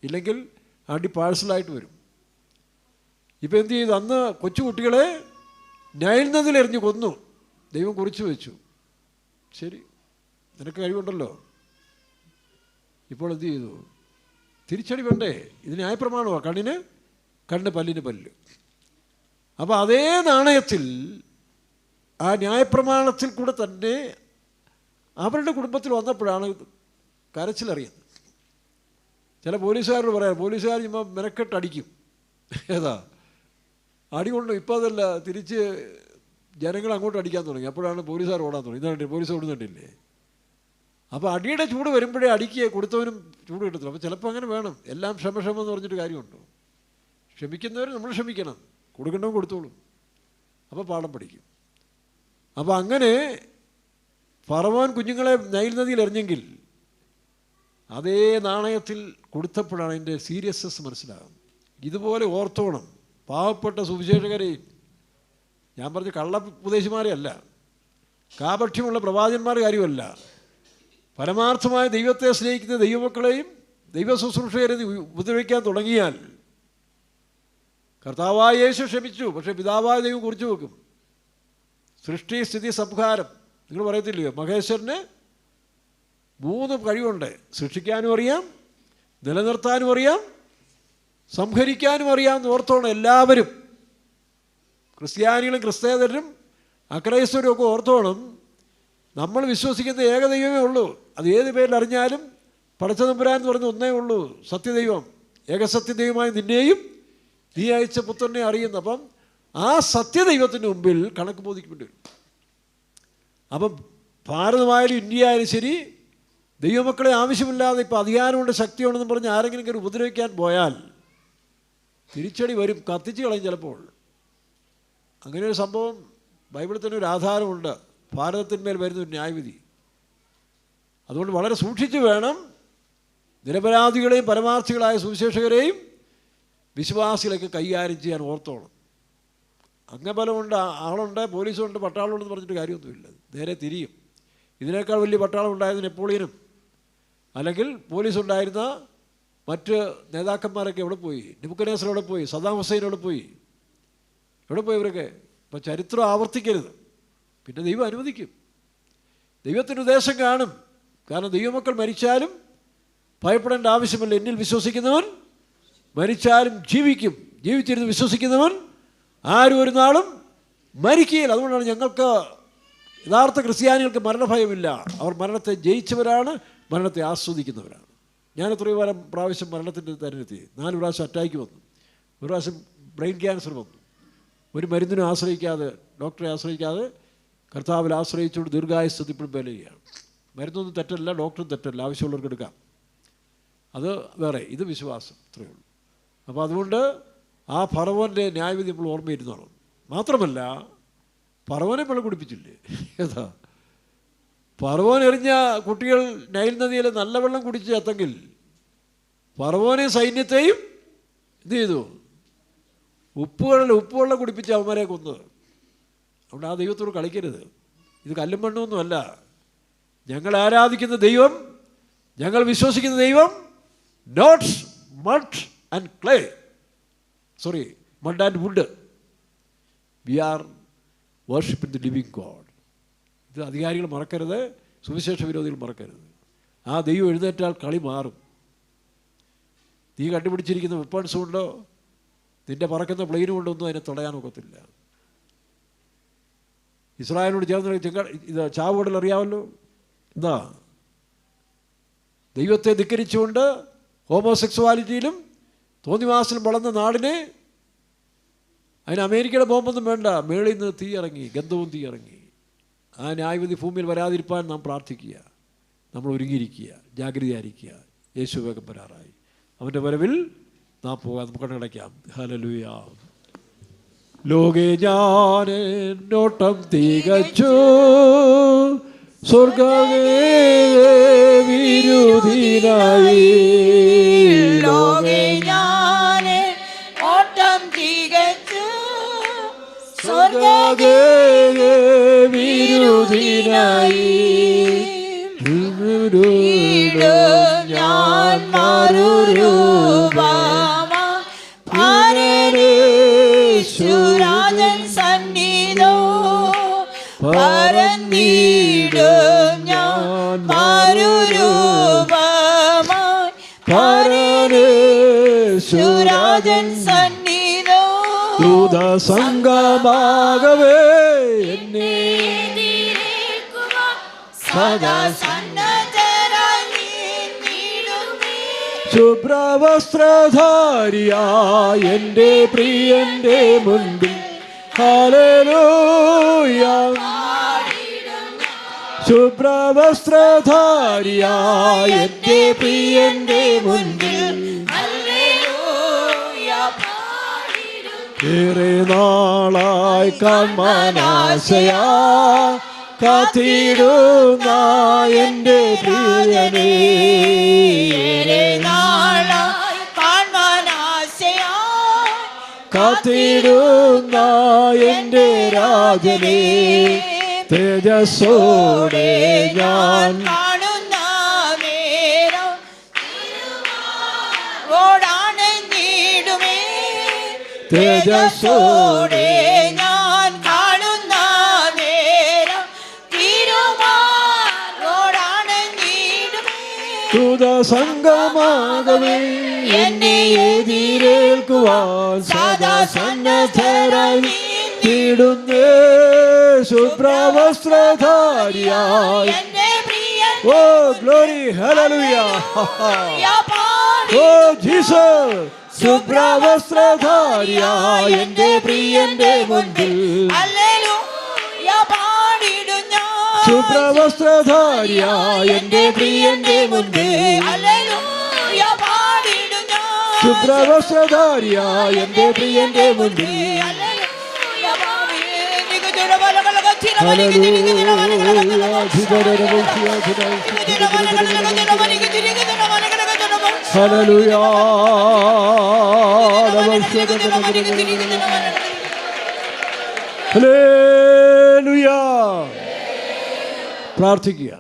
ഇല്ലെങ്കിൽ അടി പാഴ്സലായിട്ട് വരും. ഇപ്പം എന്ത് ചെയ്തു? അന്ന് കൊച്ചുകുട്ടികളെ നൈൽ നദിയിൽ എറിഞ്ഞ് കൊന്നു. ദൈവം കുറിച്ച് വെച്ചു. ശരി, നിനക്ക് കഴിവുണ്ടല്ലോ. ഇപ്പോൾ എന്ത് ചെയ്തു? തിരിച്ചടി വേണ്ടേ? ഇത് ന്യായപ്രമാണമാണ്. കണ്ണിന് കണ്ണ്, പല്ലിന് പല്ല്. അപ്പോൾ അതേ നാണയത്തിൽ, ആ ന്യായപ്രമാണത്തിൽ കൂടെ തന്നെ അവരുടെ കുടുംബത്തിൽ വന്നപ്പോഴാണ് കരച്ചിലറിയുന്നത്. ചില പോലീസുകാരോട് പറയാം, പോലീസുകാർ ചുമ്മാ മെനക്കെട്ടടിക്കും. ഏതാ അടി കൊണ്ട്. ഇപ്പോൾ അതല്ല, തിരിച്ച് ജനങ്ങൾ അങ്ങോട്ട് അടിക്കാൻ തുടങ്ങി. അപ്പോഴാണ് പോലീസുകാർ ഓടാൻ തുടങ്ങി. ഇതാണ് പോലീസ് ഓടുന്നുണ്ടില്ലേ. അപ്പോൾ അടിയുടെ ചൂട് വരുമ്പോഴേ അടിക്ക് കൊടുത്തവനും ചൂട് കിട്ടത്തില്ല. അപ്പോൾ ചിലപ്പോൾ അങ്ങനെ വേണം. എല്ലാം ക്ഷമ എന്ന് പറഞ്ഞിട്ട് കാര്യമുണ്ടോ? ക്ഷമിക്കുന്നവർ നമ്മൾ ക്ഷമിക്കണം, കൊടുക്കേണ്ടവൻ കൊടുത്തോളും. അപ്പോൾ പാഠം പഠിക്കും. അപ്പോൾ അങ്ങനെ ഫറവോൻ കുഞ്ഞുങ്ങളെ നൈൽ നദിയിൽ എറിഞ്ഞെങ്കിൽ അതേ നാണയത്തിൽ കൊടുത്തപ്പോഴാണ് അതിൻ്റെ സീരിയസ്നെസ് മനസ്സിലാകും. ഇതുപോലെ ഓർത്തോണം പാവപ്പെട്ട സുവിശേഷകരെയും, ഞാൻ പറഞ്ഞ കള്ള ഉപദേശിമാരെ അല്ല, കാപഠ്യമുള്ള പ്രവാചകന്മാരുടെ കാര്യമല്ല, പരമാർത്ഥമായ ദൈവത്തെ സ്നേഹിക്കുന്ന ദൈവമക്കളെയും ദൈവ ശുശ്രൂഷകരെയും ഉപദ്രവിക്കാൻ തുടങ്ങിയാൽ, കർത്താവായ യേശു ക്ഷമിച്ചു, പക്ഷേ പിതാവായ ദൈവം കുറിച്ച് വെക്കും. സൃഷ്ടി, സ്ഥിതി, സംഹാരം. നിങ്ങൾ പറയത്തില്ലയോ, മഹേശ്വരന് 3 കഴിവുണ്ട്. സൃഷ്ടിക്കാനും അറിയാം, നിലനിർത്താനും അറിയാം, സംഹരിക്കാനും അറിയാമെന്ന് ഓർത്തോണം. എല്ലാവരും, ക്രിസ്ത്യാനികളും ക്രിസ്തേതരും അക്രൈസ്തവരും ഒക്കെ ഓർത്തോണം. നമ്മൾ വിശ്വസിക്കുന്ന ഏകദൈവമേ ഉള്ളൂ. അത് ഏത് പേരിൽ അറിഞ്ഞാലും പടച്ചതമ്പുരാൻ എന്ന് പറഞ്ഞ ഒന്നേ ഉള്ളൂ, സത്യദൈവം. ഏകസത്യദൈവമായി നിന്നെയും നീ അയച്ച പുത്രനെ അറിയുന്നു. അപ്പം ആ സത്യദൈവത്തിന് മുമ്പിൽ കണക്ക് ബോധിക്കേണ്ടി വരും. അപ്പം ഭാരതമായാലും ഇന്ത്യ ആയാലും ശരി, ദൈവമക്കളെ ആവശ്യമില്ലാതെ ഇപ്പോൾ അധികാരമുണ്ട്, ശക്തിയുണ്ടെന്ന് പറഞ്ഞ് ആരെങ്കിലും കയറി ഉപദ്രവിക്കാൻ പോയാൽ തിരിച്ചടി വരും, കത്തിച്ച് കളയും ചിലപ്പോൾ. അങ്ങനെ ഒരു സംഭവം ബൈബിളിൽ തന്നെ ഒരു ആധാരമുണ്ട്. ഭാരതത്തിന്മേൽ വരുന്ന ഒരു ന്യായവിധി. അതുകൊണ്ട് വളരെ സൂക്ഷിച്ച് വേണം നിരപരാധികളെയും പരമാർത്ഥികളായ സുവിശേഷകരെയും വിശ്വാസികളൊക്കെ കൈകാര്യം ചെയ്യാൻ ഓർത്തോണം. അംഗബലമുണ്ട്, ആളുണ്ട്, പോലീസുണ്ട്, പട്ടാളമുണ്ടെന്ന് പറഞ്ഞിട്ട് കാര്യമൊന്നുമില്ല. നേരെ തിരിയും. ഇതിനേക്കാൾ വലിയ പട്ടാളം ഉണ്ടായിരുന്ന നെപ്പോളിയനും അല്ലെങ്കിൽ പോലീസ് ഉണ്ടായിരുന്ന മറ്റ് നേതാക്കന്മാരൊക്കെ എവിടെ പോയി? നെബൂഖദ്നേസർ എവിടെ പോയി? സദ്ദാം ഹുസൈൻ എവിടെ പോയി? എവിടെ പോയി ഇവരൊക്കെ? അപ്പോൾ ചരിത്രം ആവർത്തിക്കരുത്. പിന്നെ ദൈവം അനുവദിക്കും, ദൈവത്തിൻ്റെ ഉദ്ദേശം കാണും. കാരണം ദൈവമക്കൾ മരിച്ചാലും ഭയപ്പെടേണ്ട ആവശ്യമില്ല. എന്നിൽ വിശ്വസിക്കുന്നവൻ മരിച്ചാലും ജീവിക്കും, ജീവിച്ചിരുന്ന് വിശ്വസിക്കുന്നവൻ ആരും ഒരു നാളും മരിക്കുകയില്ല. അതുകൊണ്ടാണ് ഞങ്ങൾക്ക് യഥാർത്ഥ ക്രിസ്ത്യാനികൾക്ക് മരണഭയമില്ല. അവർ മരണത്തെ ജയിച്ചവരാണ്, മരണത്തെ ആസ്വദിക്കുന്നവരാണ്. ഞാൻ എത്രയോ പ്രാവശ്യം മരണത്തിൻ്റെ തരത്തിൽ 4 പ്രാവശ്യം അറ്റാക്ക് വന്നു, 1 പ്രാവശ്യം ബ്രെയിൻ ക്യാൻസർ വന്നു. ഒരു മരുന്നിനും ആശ്രയിക്കാതെ, ഡോക്ടറെ ആശ്രയിക്കാതെ കർത്താവിൽ ആശ്രയിച്ചുകൊണ്ട് ദീർഘായുസ്സത്തിൽ ഇപ്പോഴും ബലയാണ്. മരുന്നൊന്നും തെറ്റല്ല, ഡോക്ടറും തെറ്റല്ല, ആവശ്യമുള്ളവർക്ക് എടുക്കാം. അത് വേറെ, ഇത് വിശ്വാസം, ഇത്രയേ ഉള്ളൂ. അപ്പോൾ അതുകൊണ്ട് ആ ഫറവോൻ്റെ ന്യായവിധി നമ്മൾ ഓർമ്മയിരുന്നോണം. മാത്രമല്ല ഫറവോനെ വെള്ളം കുടിപ്പിച്ചില്ലേ? ഏതാ ഫറവോൻ എറിഞ്ഞ കുട്ടികൾ നൈൽ നദിയിൽ നല്ല വെള്ളം കുടിച്ച് ചത്തെങ്കിൽ ഫറവോനെ സൈന്യത്തെയും എന്ത് ചെയ്തു? ഉപ്പുവെള്ളം കുടിപ്പിച്ച് അവന്മാരെ കൊന്നത്. അതുകൊണ്ട് ആ ദൈവത്തോട് കളിക്കരുത്. ഇത് കല്ലും മണ്ണൊന്നുമല്ല. ഞങ്ങൾ ആരാധിക്കുന്ന ദൈവം, ഞങ്ങൾ വിശ്വസിക്കുന്ന ദൈവം not mud and clay, sorry mud and wood. We are worshipping the living God. ഇത് അധികാരികൾ മറക്കരുത്, സുവിശേഷ വിരോധികൾ മറക്കരുത്. ആ ദൈവം എഴുന്നേറ്റാൽ കളി മാറും. നീ കണ്ടുപിടിച്ചിരിക്കുന്ന വെപ്പൺസ് കൊണ്ടോ നിൻ്റെ പറക്കുന്ന പ്ലെയിനും കൊണ്ടൊന്നും അതിനെ തടയാനൊക്കത്തില്ല. ഇസ്രായേലിനോട് ചേർന്ന് ഇത് ചാവുകടൽ അറിയാമല്ലോ. എന്താ? ദൈവത്തെ ധിക്കരിച്ചുകൊണ്ട് ഹോമോസെക്സ്വാലിറ്റിയിലും തോന്നിവാസലും വളർന്ന നാടിനെ, അതിന് അമേരിക്കയുടെ ബോംബൊന്നും വേണ്ട, മേളിൽ നിന്ന് തീ ഇറങ്ങി, ഗന്ധവും തീ ഇറങ്ങി. ആ ന്യായവിധി ഭൂമിയിൽ വരാതിരിക്കാൻ നാം പ്രാർത്ഥിക്കുക, നമ്മൾ ഒരുങ്ങിയിരിക്കുക, ജാഗ്രതയായിരിക്കുക. യേശു വേഗം വരാറായി. അവൻ്റെ വരവിൽ നാം പോകാം. നമുക്ക് കണ്ണടയ്ക്കാം. ഹല്ലേലൂയ. ലോകേ ഞാൻ നോട്ടം തികച്ചു, സ്വർഗവിരുദിനായി. ലോകേ ഞാൻ ഓട്ടം തികച്ചു, സ്വർഗവിരുദിനായി. ഞാൻ മാറുരൂപമാരൻ സന്നിധോ പരന്നീടും ഞാൻ മാറുരൂപമാരൻ സന്നിധോ. ദൂതസംഗമാകവേ എന്നെ സദാ ശുഭ്രവസ്ത്രധാരിയായ എൻ്റെ പ്രിയൻ്റെ മുൻപിൽ ഹല്ലേലൂയ. ശുഭ്രവസ്ത്രധാരിയായ എൻ്റെ പ്രിയൻ്റെ മുൻപിൽ ഏറെ നാളായി കാൺമാനാശയാ കാത്തിടുന്ന എൻ്റെ പ്രിയനേ. കാത്തിടുന്ന എൻ്റെ രാജനേ. തേജസ്സോടെ ഞാൻ കാണുന്ന നേരം ഓടാണെന്നിടുമേ. തേജസ്സോടെ ഞാൻ കാണുന്ന നേരം തിരുമാറോടാണെന്നിടുമേ. ദൂതസംഗമാകവേ എന്നെ എതിരേൽക്കുവാൻ സദാ സന്നദ്ധരായി തീടുന്നേ. ശുഭ്രവസ്ത്രധാരിയായി ഓ ഗ്ലോറി ഹല്ലേലൂയ. Oh Jesus. ശുഭ്രവസ്ത്രധാരിയായ എൻ്റെ പ്രിയൻ്റെ മുൻപിൽ ശുഭ്രവസ്ത്രധാരിയായ എൻ്റെ പ്രിയൻ്റെ മുൻപിൽ ശുഭ്രവസ്ത്രധാരിയായ എൻ്റെ പ്രിയൻ്റെ മുൻപിൽ ഹല്ലേലൂയ. ഹല്ലേലൂയ. പ്രാർത്ഥിക്കുക.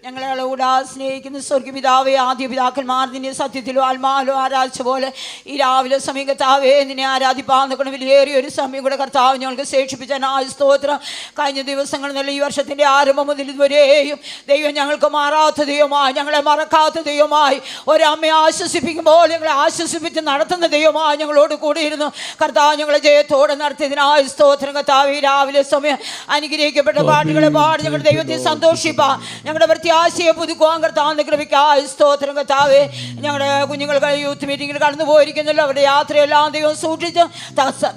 ഞങ്ങളെ കൂടാ സ്നേഹിക്കുന്ന സ്വർഗപിതാവേ, ആദ്യ പിതാക്കന്മാർ നിന്നെ സത്യത്തിലും ആത്മാവിലും ആരാധിച്ച പോലെ ഈ രാവിലെ സമയം കർത്താവേ നിന്നെ ആരാധിപ്പാന്നൊക്കെ വിലയേറിയ ഒരു സമയം കൂടെ കർത്താവ് ഞങ്ങൾക്ക് ശേഷിപ്പിച്ച സ്തോത്രം. കഴിഞ്ഞ ദിവസങ്ങളിൽ നിന്ന് ഈ വർഷത്തിൻ്റെ ആരംഭം മുതൽ ഇതുവരെയും ദൈവം ഞങ്ങൾക്ക് മാറാത്ത ദൈവമായി, ഞങ്ങളെ മറക്കാത്ത ദൈവമായി, ഒരമ്മയെ ആശ്വസിപ്പിക്കുമ്പോൾ ഞങ്ങളെ ആശ്വസിപ്പിച്ച് നടത്തുന്ന ദൈവമായി ഞങ്ങളോട് കൂടിയിരുന്നു. കർത്താവ് ഞങ്ങളെ ജയത്തോടെ നടത്തിയതിനായി സ്തോത്രം. കർത്താവ് ഈ രാവിലെ സമയം അനുഗ്രഹിക്കപ്പെട്ട പാട്ടുകളെ പാടി ഞങ്ങളുടെ ദൈവത്തെ സന്തോഷിപ്പാൻ, ഞങ്ങളുടെ പ്രത്യാശയെ പുതുക്കുവാൻ കർത്താവിന്റെ കൃപയ്ക്കായി സ്തോത്രം. കർത്താവേ, ഞങ്ങളുടെ കുഞ്ഞുങ്ങൾ യൂത്ത് മീറ്റിങ്ങിൽ കടന്നു പോയിരിക്കുന്നല്ലോ, അവരുടെ യാത്രയെല്ലാം ദൈവം സൂക്ഷിച്ച്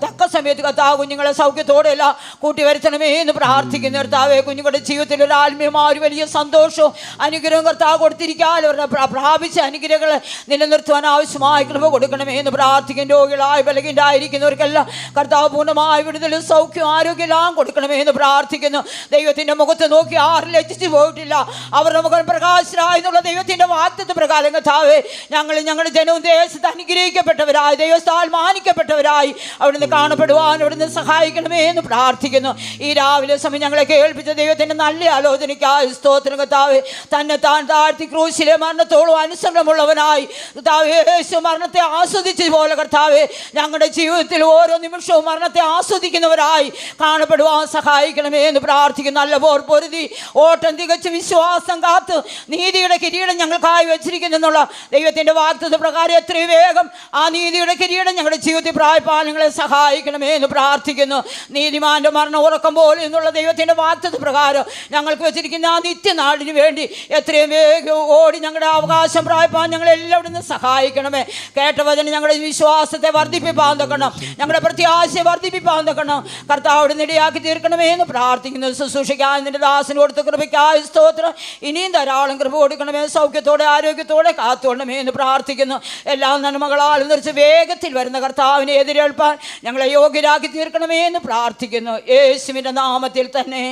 തക്ക സമയത്ത് കർത്താവ് കുഞ്ഞുങ്ങളെ സൗഖ്യത്തോടെ എല്ലാം കൂട്ടി വരുത്തണമേ എന്ന് പ്രാർത്ഥിക്കുന്നു. കർത്താവേ, കുഞ്ഞുങ്ങളുടെ ജീവിതത്തിൽ ഒരു ആത്മീയമായ ഒരു വലിയ സന്തോഷവും അനുഗ്രഹവും കർത്താവ് കൊടുത്തിരിക്കാൻ അവരുടെ പ്രാപിച്ച അനുഗ്രഹങ്ങൾ നിലനിർത്തുവാൻ ആവശ്യമായ കൃപ കൊടുക്കണമേ എന്ന് പ്രാർത്ഥിക്കും. രോഗികളായി ബലഹീനരായിരിക്കുന്നവർക്കെല്ലാം കർത്താവ് പൂർണ്ണമായ വിടുതലും സൗഖ്യവും ആരോഗ്യം എല്ലാം കൊടുക്കണമേ എന്ന് പ്രാർത്ഥിക്കുന്നു. ദൈവത്തിന്റെ മുഖത്ത് നോക്കി ആരും ലജ്ജിച്ചു പോയിട്ടില്ല, അവരുടെ മുഖം പ്രകാശരായി എന്നുള്ള ദൈവത്തിന്റെ വാഗ്ദത്ത പ്രകാരം കർത്താവേ, ഞങ്ങളുടെ ജനവും ദേശത്ത് അനുഗ്രഹിക്കപ്പെട്ടവരായി, ദൈവത്താൽ മാനിക്കപ്പെട്ടവരായി അവിടുന്ന് കാണപ്പെടുവാൻ അവിടുന്ന് സഹായിക്കണമേ എന്ന് പ്രാർത്ഥിക്കുന്നു. ഈ രാവിലെ സമയം ഞങ്ങളെ കേൾപ്പിച്ച ദൈവത്തിന്റെ നല്ല ആലോചനയ്ക്കായി സ്തോത്രം. കർത്താവേ, തന്നെ താൻ താഴ്ത്തി ക്രൂശിലെ മരണത്തോളം അനുസരണമുള്ളവനായി കർത്താവേ, യേശു മരണത്തെ ആസ്വദിച്ചത് പോലെ കർത്താവേ, ഞങ്ങളുടെ ജീവിതത്തിൽ ഓരോ നിമിഷവും മരണത്തെ ആസ്വദിക്കുന്നവരായി കാണപ്പെടുവാൻ സഹായിക്കണമേ എന്ന് പ്രാർത്ഥിക്കുന്നു. നല്ല പോർ പൊരുതി ഓട്ടം തികച്ച് വിശ്വാസം കാത്ത് നീതിയുടെ കിരീടം ഞങ്ങൾക്കായി വെച്ചിരിക്കുന്നു എന്നുള്ള ദൈവത്തിന്റെ വാഗ്ദത്ത പ്രകാരം എത്രയും വേഗം ആ നീതിയുടെ കിരീടം ഞങ്ങളുടെ ജീവിതത്തിൽ പ്രായപ്പാൻ ഞങ്ങളെ സഹായിക്കണമേ എന്ന് പ്രാർത്ഥിക്കുന്നു. നീതിമാന്റെ മരണം ഉറക്കം പോലെ എന്നുള്ള ദൈവത്തിന്റെ വാഗ്ദത്ത പ്രകാരം ഞങ്ങൾക്ക് വെച്ചിരിക്കുന്ന ആ നിത്യനാടിന് വേണ്ടി എത്രയും വേഗം ഓടി ഞങ്ങളുടെ അവകാശം പ്രായപ്പാൻ ഞങ്ങളെല്ലാവരും സഹായിക്കണമേ. കേട്ട വചനം ഞങ്ങളുടെ വിശ്വാസത്തെ വർദ്ധിപ്പിപ്പാൻ തക്കണം, ഞങ്ങളുടെ പ്രത്യാശയെ വർദ്ധിപ്പിപ്പാൻ തക്കണം. കർത്താവിടെ ഇടയാക്കി തീർക്കണമേ എന്ന് പ്രാർത്ഥിക്കുന്നു. ശുശ്രൂഷിക്കാൻ നിന്റെ ദാസന് കൊടുത്ത കൃപയ്ക്കായി സ്തോത്രം. ഇനിയും ധാരാളം കൃപ കൊടുക്കണമേ, സൗഖ്യത്തോടെ ആരോഗ്യത്തോടെ കാത്തുകൊള്ളണമേ എന്ന് പ്രാർത്ഥിക്കുന്നു. എല്ലാ നന്മകളാലും നിറച്ച് വേഗത്തിൽ വരുന്ന കർത്താവിനെ എതിരേൽപ്പാൻ ഞങ്ങളെ യോഗ്യരാക്കി തീർക്കണമേ എന്ന് പ്രാർത്ഥിക്കുന്നു. യേശുവിന്റെ നാമത്തിൽ തന്നെ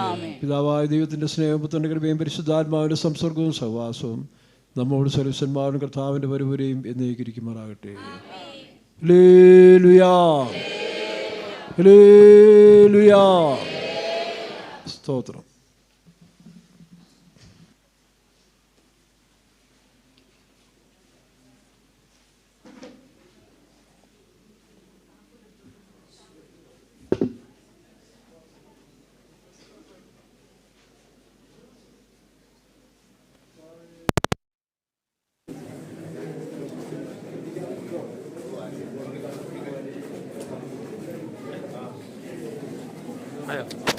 ആമേൻ. പിതാവായ ദൈവത്തിന്റെ സ്നേഹപുത്രന്റെ കൃപയും പരിശുദ്ധാത്മാവിന്റെ സംസർഗവും സഹവാസവും നമ്മോട് സർവ്വസന്മാരും കർത്താവിന്റെ വരുവരെയും എന്നേക്കിരിക്കുമാറാകട്ടെ. ഹല്ലേലൂയ, ഹല്ലേലൂയ, സ്തോത്രം. 아유.